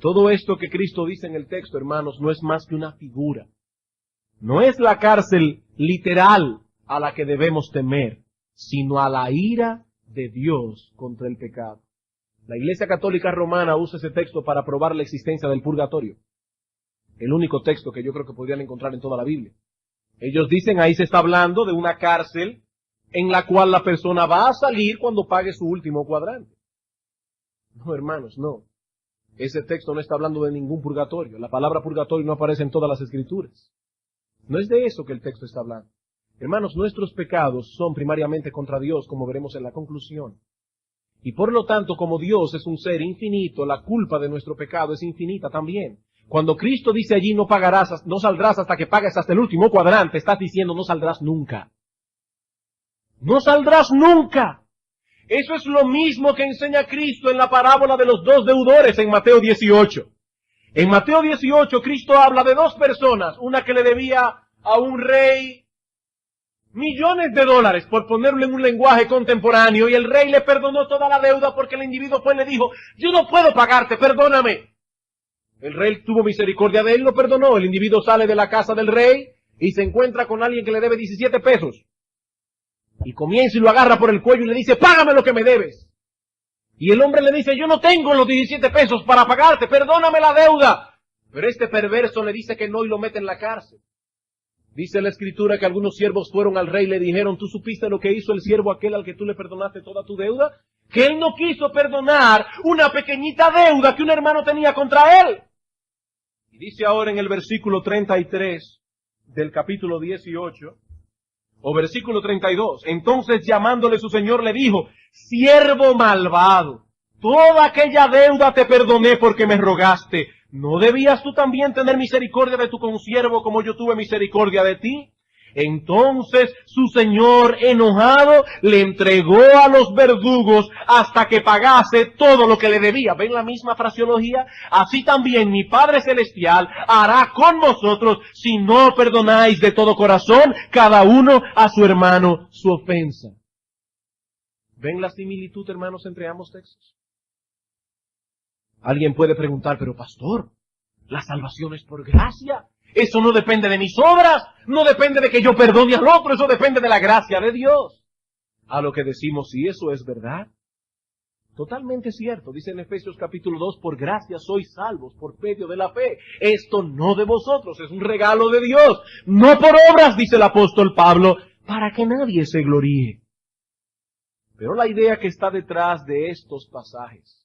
A: Todo esto que Cristo dice en el texto, hermanos, no es más que una figura. No es la cárcel literal a la que debemos temer, sino a la ira de Dios contra el pecado. La Iglesia Católica Romana usa ese texto para probar la existencia del purgatorio. El único texto que yo creo que podrían encontrar en toda la Biblia. Ellos dicen, ahí se está hablando de una cárcel en la cual la persona va a salir cuando pague su último cuadrante. No, hermanos, no. Ese texto no está hablando de ningún purgatorio. La palabra purgatorio no aparece en todas las Escrituras. No es de eso que el texto está hablando. Hermanos, nuestros pecados son primariamente contra Dios, como veremos en la conclusión. Y por lo tanto, como Dios es un ser infinito, la culpa de nuestro pecado es infinita también. Cuando Cristo dice allí no saldrás hasta que pagues hasta el último cuadrante, estás diciendo no saldrás nunca. No saldrás nunca. Eso es lo mismo que enseña Cristo en la parábola de los dos deudores en Mateo 18. En Mateo 18 Cristo habla de dos personas, una que le debía a un rey millones de dólares, por ponerlo en un lenguaje contemporáneo, y el rey le perdonó toda la deuda porque el individuo fue y le dijo, yo no puedo pagarte, perdóname. El rey tuvo misericordia de él, lo perdonó. El individuo sale de la casa del rey y se encuentra con alguien que le debe 17 pesos. Y comienza y lo agarra por el cuello y le dice, págame lo que me debes. Y el hombre le dice, yo no tengo los 17 pesos para pagarte, perdóname la deuda. Pero este perverso le dice que no y lo mete en la cárcel. Dice la Escritura que algunos siervos fueron al rey y le dijeron, ¿tú supiste lo que hizo el siervo aquel al que tú le perdonaste toda tu deuda? Que él no quiso perdonar una pequeñita deuda que un hermano tenía contra él. Y dice ahora en el versículo 33 del capítulo 18, o versículo 32, entonces llamándole su señor le dijo, siervo malvado, toda aquella deuda te perdoné porque me rogaste. ¿No debías tú también tener misericordia de tu consiervo como yo tuve misericordia de ti? Entonces su señor enojado le entregó a los verdugos hasta que pagase todo lo que le debía. ¿Ven la misma fraseología? Así también mi Padre Celestial hará con vosotros si no perdonáis de todo corazón cada uno a su hermano su ofensa. ¿Ven la similitud, hermanos, entre ambos textos? Alguien puede preguntar, pero pastor, la salvación es por gracia. Eso no depende de mis obras, no depende de que yo perdone al otro, eso depende de la gracia de Dios. A lo que decimos, si eso es verdad, totalmente cierto. Dice en Efesios capítulo 2, por gracia sois salvos por medio de la fe. Esto no de vosotros, es un regalo de Dios. No por obras, dice el apóstol Pablo, para que nadie se gloríe. Pero la idea que está detrás de estos pasajes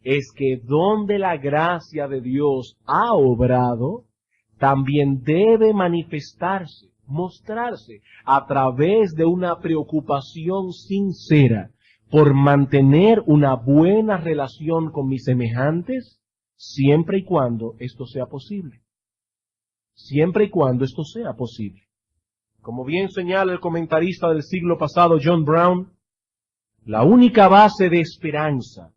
A: es que donde la gracia de Dios ha obrado, también debe manifestarse, mostrarse a través de una preocupación sincera por mantener una buena relación con mis semejantes, siempre y cuando esto sea posible. Siempre y cuando esto sea posible. Como bien señala el comentarista del siglo pasado, John Brown, la única base de esperanza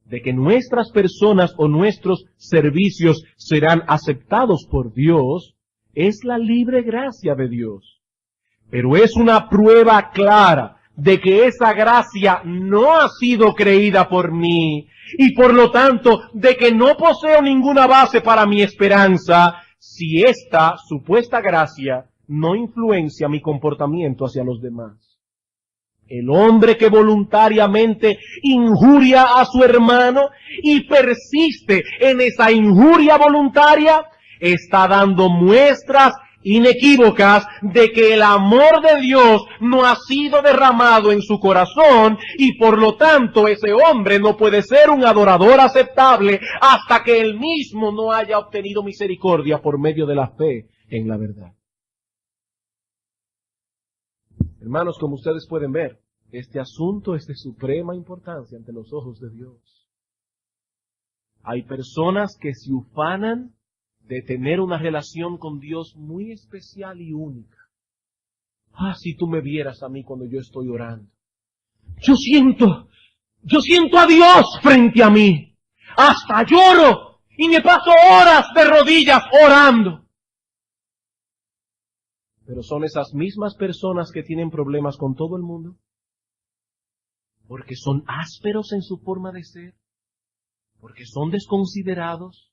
A: de que nuestras personas o nuestros servicios serán aceptados por Dios, es la libre gracia de Dios. Pero es una prueba clara de que esa gracia no ha sido creída por mí, y por lo tanto de que no poseo ninguna base para mi esperanza, si esta supuesta gracia no influencia mi comportamiento hacia los demás. El hombre que voluntariamente injuria a su hermano y persiste en esa injuria voluntaria, está dando muestras inequívocas de que el amor de Dios no ha sido derramado en su corazón y por lo tanto ese hombre no puede ser un adorador aceptable hasta que él mismo no haya obtenido misericordia por medio de la fe en la verdad. Hermanos, como ustedes pueden ver, este asunto es de suprema importancia ante los ojos de Dios. Hay personas que se ufanan de tener una relación con Dios muy especial y única. Ah, si tú me vieras a mí cuando yo estoy orando. Yo siento a Dios frente a mí. Hasta lloro y me paso horas de rodillas orando. Pero son esas mismas personas que tienen problemas con todo el mundo, porque son ásperos en su forma de ser, porque son desconsiderados,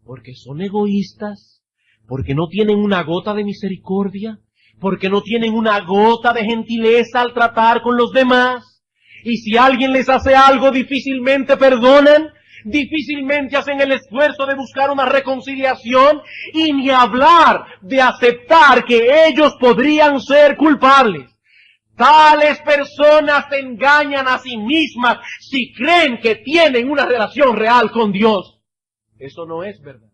A: porque son egoístas, porque no tienen una gota de misericordia, porque no tienen una gota de gentileza al tratar con los demás, y si alguien les hace algo difícilmente perdonan, difícilmente hacen el esfuerzo de buscar una reconciliación y ni hablar de aceptar que ellos podrían ser culpables. Tales personas se engañan a sí mismas si creen que tienen una relación real con Dios. Eso no es verdad.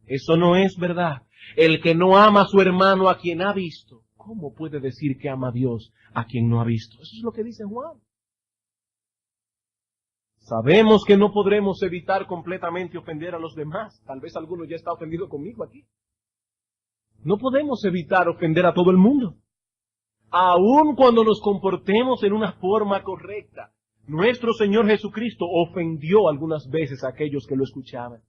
A: Eso no es verdad. El que no ama a su hermano a quien ha visto, ¿cómo puede decir que ama a Dios a quien no ha visto? Eso es lo que dice Juan. Sabemos que no podremos evitar completamente ofender a los demás. Tal vez alguno ya está ofendido conmigo aquí. No podemos evitar ofender a todo el mundo. Aun cuando nos comportemos en una forma correcta. Nuestro Señor Jesucristo ofendió algunas veces a aquellos que lo escuchaban.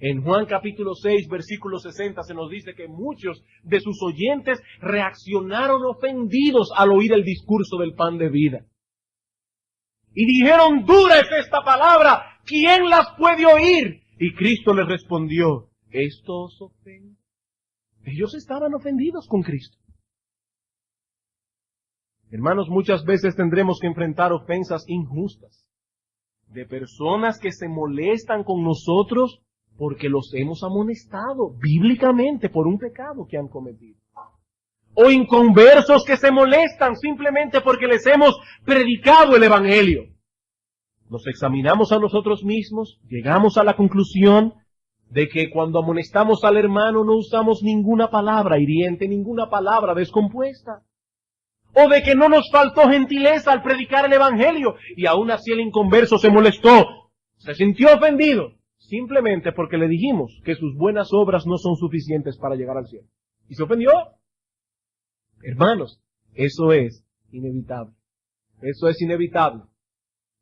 A: En Juan capítulo 6, versículo 60 se nos dice que muchos de sus oyentes reaccionaron ofendidos al oír el discurso del pan de vida. Y dijeron, dura es esta palabra, ¿quién las puede oír? Y Cristo les respondió, ¿esto os ofende? Ellos estaban ofendidos con Cristo. Hermanos, muchas veces tendremos que enfrentar ofensas injustas de personas que se molestan con nosotros porque los hemos amonestado bíblicamente por un pecado que han cometido. O inconversos que se molestan simplemente porque les hemos predicado el Evangelio. Nos examinamos a nosotros mismos, llegamos a la conclusión de que cuando amonestamos al hermano no usamos ninguna palabra hiriente, ninguna palabra descompuesta. O de que no nos faltó gentileza al predicar el Evangelio y aún así el inconverso se molestó, se sintió ofendido, simplemente porque le dijimos que sus buenas obras no son suficientes para llegar al cielo. ¿Y se ofendió? Hermanos, eso es inevitable. Eso es inevitable.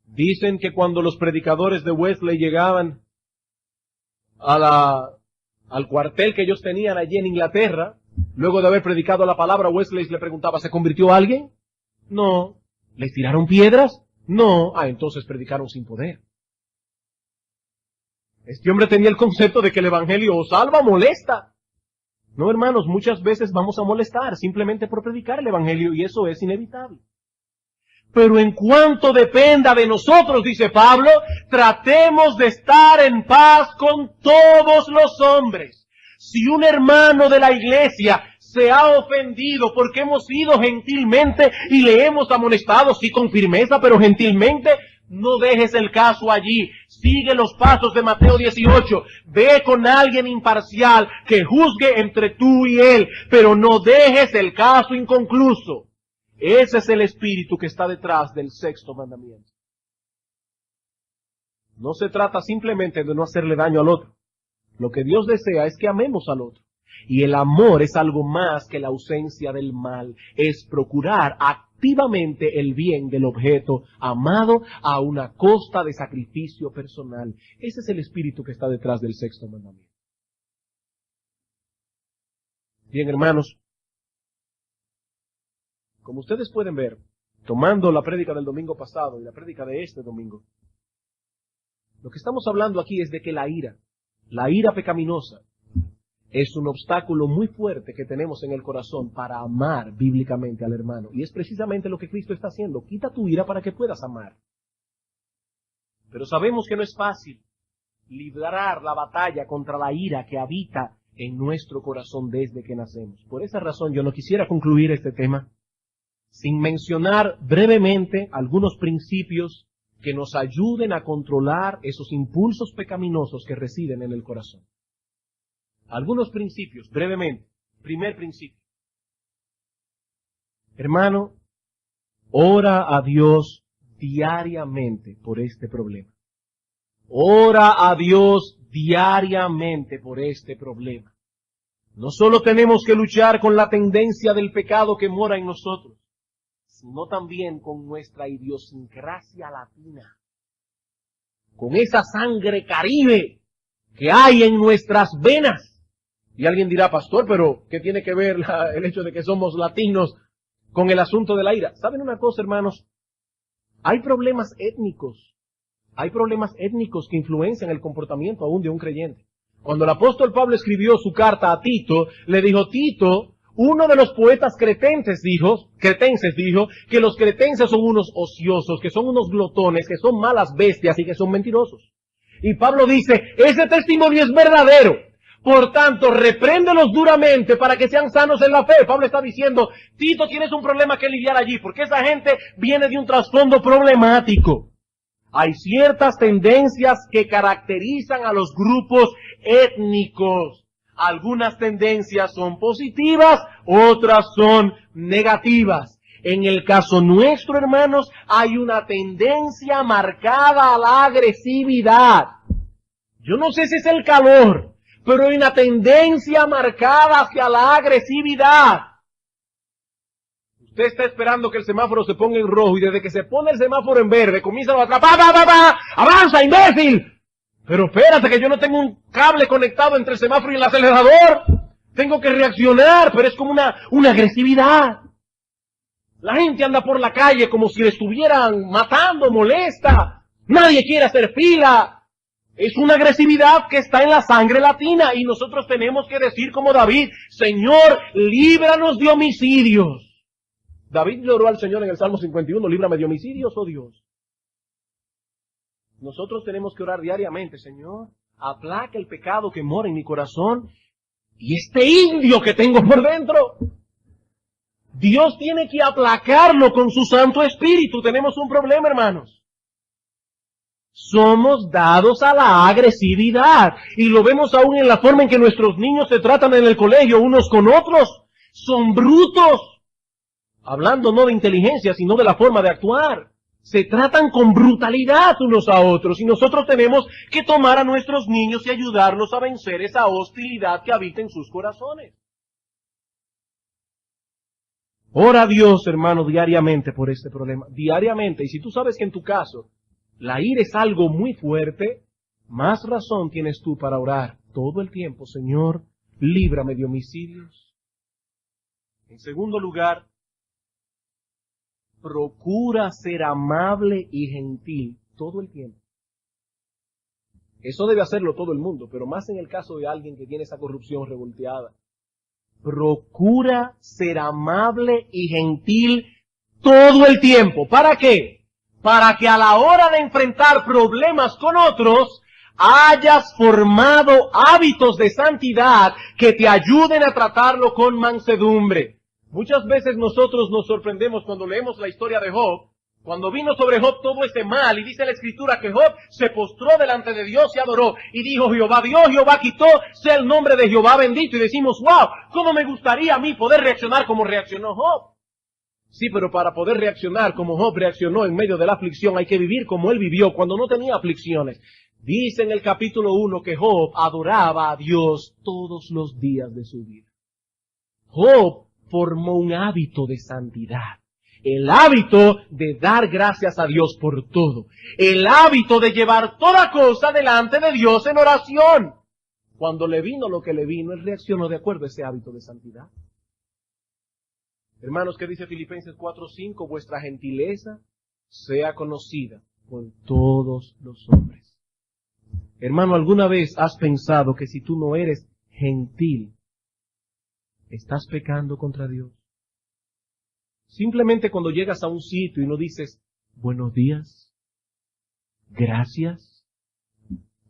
A: Dicen que cuando los predicadores de Wesley llegaban al cuartel que ellos tenían allí en Inglaterra, luego de haber predicado la palabra, Wesley le preguntaba, ¿se convirtió alguien? No. ¿Les tiraron piedras? No. Entonces predicaron sin poder. Este hombre tenía el concepto de que el Evangelio o salva o molesta. No, hermanos, muchas veces vamos a molestar simplemente por predicar el Evangelio y eso es inevitable. Pero en cuanto dependa de nosotros, dice Pablo, tratemos de estar en paz con todos los hombres. Si un hermano de la iglesia se ha ofendido porque hemos ido gentilmente y le hemos amonestado, sí con firmeza, pero gentilmente, no dejes el caso allí. Sigue los pasos de Mateo 18. Ve con alguien imparcial que juzgue entre tú y él, pero no dejes el caso inconcluso. Ese es el espíritu que está detrás del sexto mandamiento. No se trata simplemente de no hacerle daño al otro. Lo que Dios desea es que amemos al otro. Y el amor es algo más que la ausencia del mal. Es procurar activamente el bien del objeto amado a una costa de sacrificio personal. Ese es el espíritu que está detrás del sexto mandamiento. Bien, hermanos, como ustedes pueden ver, tomando la prédica del domingo pasado y la prédica de este domingo, lo que estamos hablando aquí es de que la ira pecaminosa, es un obstáculo muy fuerte que tenemos en el corazón para amar bíblicamente al hermano. Y es precisamente lo que Cristo está haciendo. Quita tu ira para que puedas amar. Pero sabemos que no es fácil librar la batalla contra la ira que habita en nuestro corazón desde que nacemos. Por esa razón yo no quisiera concluir este tema sin mencionar brevemente algunos principios que nos ayuden a controlar esos impulsos pecaminosos que residen en el corazón. Algunos principios, brevemente. Primer principio. Hermano, ora a Dios diariamente por este problema. Ora a Dios diariamente por este problema. No solo tenemos que luchar con la tendencia del pecado que mora en nosotros, sino también con nuestra idiosincrasia latina, con esa sangre caribe que hay en nuestras venas. Y alguien dirá, pastor, pero ¿qué tiene que ver el hecho de que somos latinos con el asunto de la ira? ¿Saben una cosa, hermanos? Hay problemas étnicos que influencian el comportamiento aún de un creyente. Cuando el apóstol Pablo escribió su carta a Tito, le dijo, Tito, uno de los poetas cretenses dijo que los cretenses son unos ociosos, que son unos glotones, que son malas bestias y que son mentirosos. Y Pablo dice, ese testimonio es verdadero. Por tanto, repréndelos duramente para que sean sanos en la fe. Pablo está diciendo, Tito, tienes un problema que lidiar allí, porque esa gente viene de un trasfondo problemático. Hay ciertas tendencias que caracterizan a los grupos étnicos. Algunas tendencias son positivas, otras son negativas. En el caso nuestro, hermanos, hay una tendencia marcada a la agresividad. Yo no sé si es el calor, pero hay una tendencia marcada hacia la agresividad. Usted está esperando que el semáforo se ponga en rojo y desde que se pone el semáforo en verde comienza a atrapar, ¡avanza, imbécil! Pero espérate que yo no tengo un cable conectado entre el semáforo y el acelerador. Tengo que reaccionar, pero es como una agresividad. La gente anda por la calle como si le estuvieran matando, molesta. Nadie quiere hacer fila. Es una agresividad que está en la sangre latina y nosotros tenemos que decir como David, Señor, líbranos de homicidios. David le oró al Señor en el Salmo 51, líbrame de homicidios, oh Dios. Nosotros tenemos que orar diariamente, Señor, aplaca el pecado que mora en mi corazón y este indio que tengo por dentro. Dios tiene que aplacarlo con su Santo Espíritu. Tenemos un problema, hermanos. Somos dados a la agresividad. Y lo vemos aún en la forma en que nuestros niños se tratan en el colegio unos con otros. Son brutos. Hablando no de inteligencia, sino de la forma de actuar. Se tratan con brutalidad unos a otros. Y nosotros tenemos que tomar a nuestros niños y ayudarlos a vencer esa hostilidad que habita en sus corazones. Ora a Dios, hermano, diariamente por este problema. Diariamente. Y si tú sabes que en tu caso la ira es algo muy fuerte, más razón tienes tú para orar todo el tiempo. Señor, líbrame de homicidios. En segundo lugar, procura ser amable y gentil todo el tiempo. Eso debe hacerlo todo el mundo, pero más en el caso de alguien que tiene esa corrupción revolteada. Procura ser amable y gentil todo el tiempo. ¿Para qué? Para que a la hora de enfrentar problemas con otros, hayas formado hábitos de santidad que te ayuden a tratarlo con mansedumbre. Muchas veces nosotros nos sorprendemos cuando leemos la historia de Job. Cuando vino sobre Job todo ese mal, y dice la Escritura que Job se postró delante de Dios y adoró, y dijo Jehová Dios, Jehová quitó, sea el nombre de Jehová bendito, y decimos, wow, ¿cómo me gustaría a mí poder reaccionar como reaccionó Job? Sí, pero para poder reaccionar como Job reaccionó en medio de la aflicción, hay que vivir como él vivió cuando no tenía aflicciones. Dice en el capítulo 1 que Job adoraba a Dios todos los días de su vida. Job formó un hábito de santidad. El hábito de dar gracias a Dios por todo. El hábito de llevar toda cosa delante de Dios en oración. Cuando le vino lo que le vino, él reaccionó de acuerdo a ese hábito de santidad. Hermanos, ¿qué dice Filipenses 4:5? Vuestra gentileza sea conocida por todos los hombres. Hermano, ¿alguna vez has pensado que si tú no eres gentil, estás pecando contra Dios? Simplemente cuando llegas a un sitio y no dices, buenos días, gracias,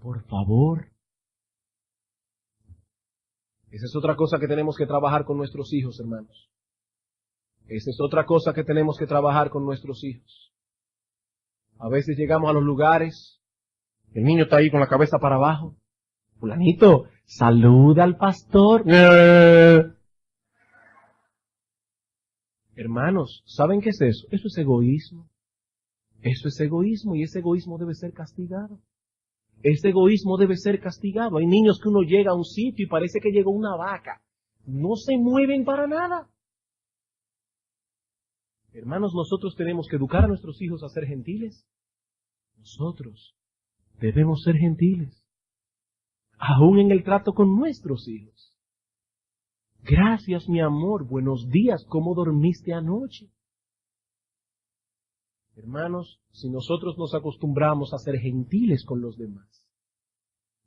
A: por favor. Esa es otra cosa que tenemos que trabajar con nuestros hijos, hermanos. Esa es otra cosa que tenemos que trabajar con nuestros hijos. A veces llegamos a los lugares, el niño está ahí con la cabeza para abajo. Fulanito, saluda al pastor. Hermanos, ¿saben qué es eso? Eso es egoísmo. Eso es egoísmo y ese egoísmo debe ser castigado. Ese egoísmo debe ser castigado. Hay niños que uno llega a un sitio y parece que llegó una vaca. No se mueven para nada. Hermanos, nosotros tenemos que educar a nuestros hijos a ser gentiles. Nosotros debemos ser gentiles. Aún en el trato con nuestros hijos. Gracias, mi amor. Buenos días. ¿Cómo dormiste anoche? Hermanos, si nosotros nos acostumbramos a ser gentiles con los demás,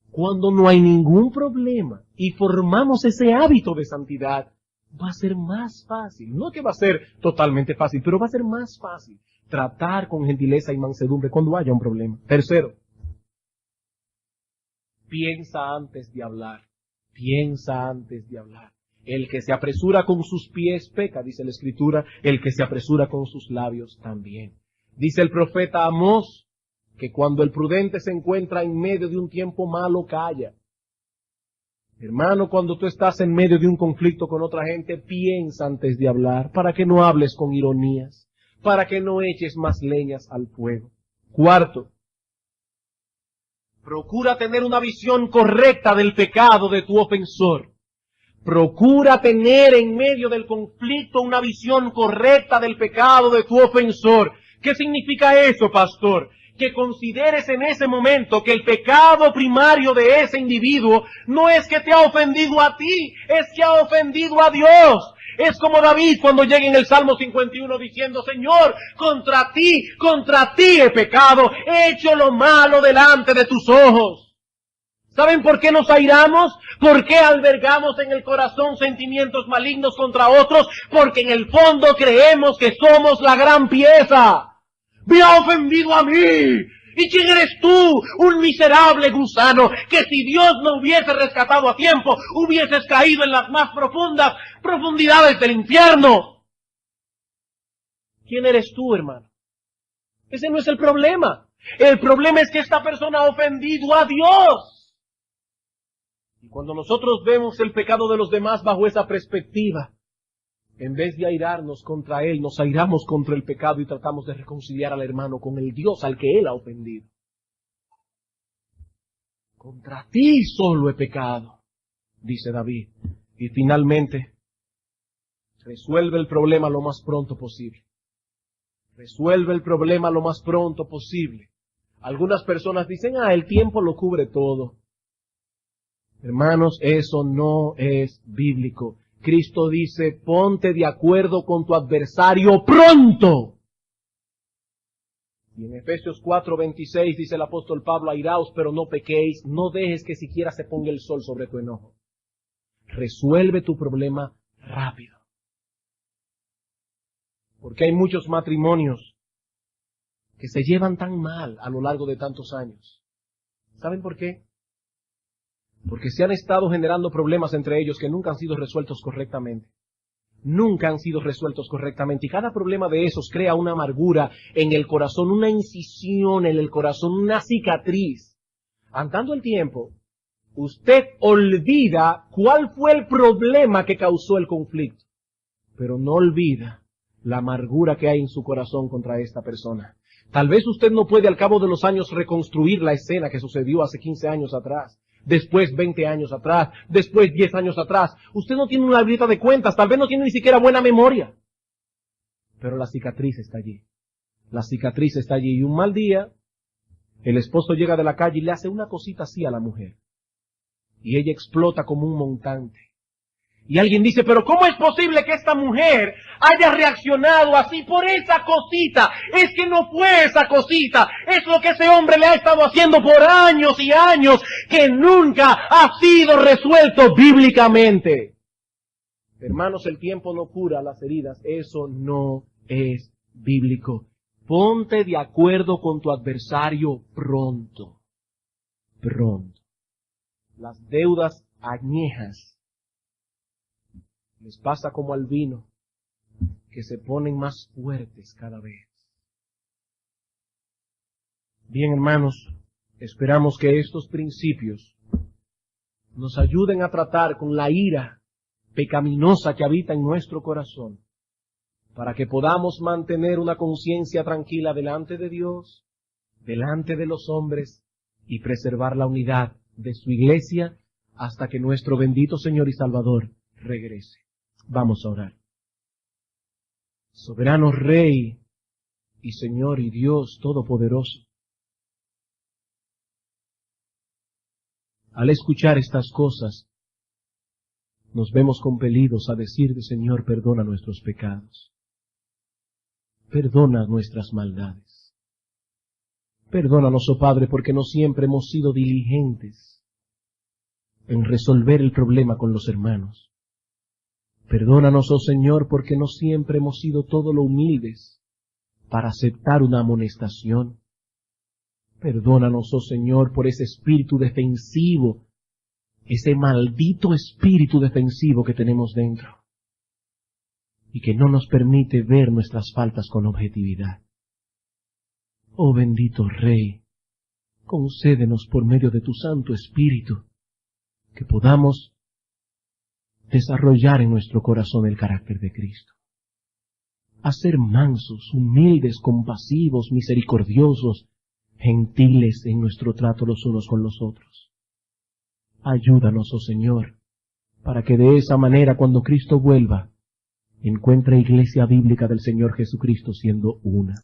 A: cuando no hay ningún problema y formamos ese hábito de santidad, va a ser más fácil. No que va a ser totalmente fácil, pero va a ser más fácil tratar con gentileza y mansedumbre cuando haya un problema. Tercero, piensa antes de hablar. Piensa antes de hablar. El que se apresura con sus pies peca, dice la Escritura, el que se apresura con sus labios también. Dice el profeta Amós que cuando el prudente se encuentra en medio de un tiempo malo, calla. Hermano, cuando tú estás en medio de un conflicto con otra gente, piensa antes de hablar, para que no hables con ironías, para que no eches más leñas al fuego. Cuarto, procura tener una visión correcta del pecado de tu ofensor. Procura tener en medio del conflicto una visión correcta del pecado de tu ofensor. ¿Qué significa eso, pastor? Que consideres en ese momento que el pecado primario de ese individuo no es que te ha ofendido a ti, es que ha ofendido a Dios. Es como David cuando llega en el Salmo 51 diciendo, Señor, contra ti he pecado, he hecho lo malo delante de tus ojos. ¿Saben por qué nos airamos? ¿Por qué albergamos en el corazón sentimientos malignos contra otros? Porque en el fondo creemos que somos la gran pieza. Me ha ofendido a mí. ¿Y quién eres tú, un miserable gusano, que si Dios no hubiese rescatado a tiempo, hubieses caído en las más profundas profundidades del infierno? ¿Quién eres tú, hermano? Ese no es el problema. El problema es que esta persona ha ofendido a Dios. Y cuando nosotros vemos el pecado de los demás bajo esa perspectiva, en vez de airarnos contra él, nos airamos contra el pecado y tratamos de reconciliar al hermano con el Dios al que él ha ofendido. Contra ti solo he pecado, dice David. Y finalmente, resuelve el problema lo más pronto posible. Resuelve el problema lo más pronto posible. Algunas personas dicen, el tiempo lo cubre todo. Hermanos, eso no es bíblico. Cristo dice, ponte de acuerdo con tu adversario pronto. Y en Efesios 4:26 dice el apóstol Pablo, airaos, pero no pequéis, no dejes que siquiera se ponga el sol sobre tu enojo. Resuelve tu problema rápido. Porque hay muchos matrimonios que se llevan tan mal a lo largo de tantos años. ¿Saben por qué? Porque se han estado generando problemas entre ellos que nunca han sido resueltos correctamente. Nunca han sido resueltos correctamente. Y cada problema de esos crea una amargura en el corazón, una incisión en el corazón, una cicatriz. Andando el tiempo, usted olvida cuál fue el problema que causó el conflicto. Pero no olvida la amargura que hay en su corazón contra esta persona. Tal vez usted no puede al cabo de los años reconstruir la escena que sucedió hace 15 años atrás. Después 20 años atrás, después 10 años atrás. Usted no tiene una libreta de cuentas, tal vez no tiene ni siquiera buena memoria. Pero la cicatriz está allí. La cicatriz está allí. Y un mal día, el esposo llega de la calle y le hace una cosita así a la mujer. Y ella explota como un montante. Y alguien dice, pero ¿cómo es posible que esta mujer haya reaccionado así por esa cosita? Es que no fue esa cosita, es lo que ese hombre le ha estado haciendo por años y años, que nunca ha sido resuelto bíblicamente. Hermanos, el tiempo no cura las heridas, eso no es bíblico. Ponte de acuerdo con tu adversario pronto. Pronto. Las deudas añejas les pasa como al vino, que se ponen más fuertes cada vez. Bien, hermanos, esperamos que estos principios nos ayuden a tratar con la ira pecaminosa que habita en nuestro corazón, para que podamos mantener una conciencia tranquila delante de Dios, delante de los hombres, y preservar la unidad de su iglesia hasta que nuestro bendito Señor y Salvador regrese. Vamos a orar. Soberano Rey y Señor y Dios Todopoderoso, al escuchar estas cosas, nos vemos compelidos a decirte, Señor, perdona nuestros pecados, perdona nuestras maldades. Perdónanos, oh Padre, porque no siempre hemos sido diligentes en resolver el problema con los hermanos. Perdónanos, oh Señor, porque no siempre hemos sido todo lo humildes para aceptar una amonestación. Perdónanos, oh Señor, por ese espíritu defensivo, ese maldito espíritu defensivo que tenemos dentro, y que no nos permite ver nuestras faltas con objetividad. Oh bendito Rey, concédenos por medio de tu Santo Espíritu que podamos desarrollar en nuestro corazón el carácter de Cristo. A ser mansos, humildes, compasivos, misericordiosos, gentiles en nuestro trato los unos con los otros. Ayúdanos, oh Señor, para que de esa manera, cuando Cristo vuelva, encuentre iglesia bíblica del Señor Jesucristo siendo una.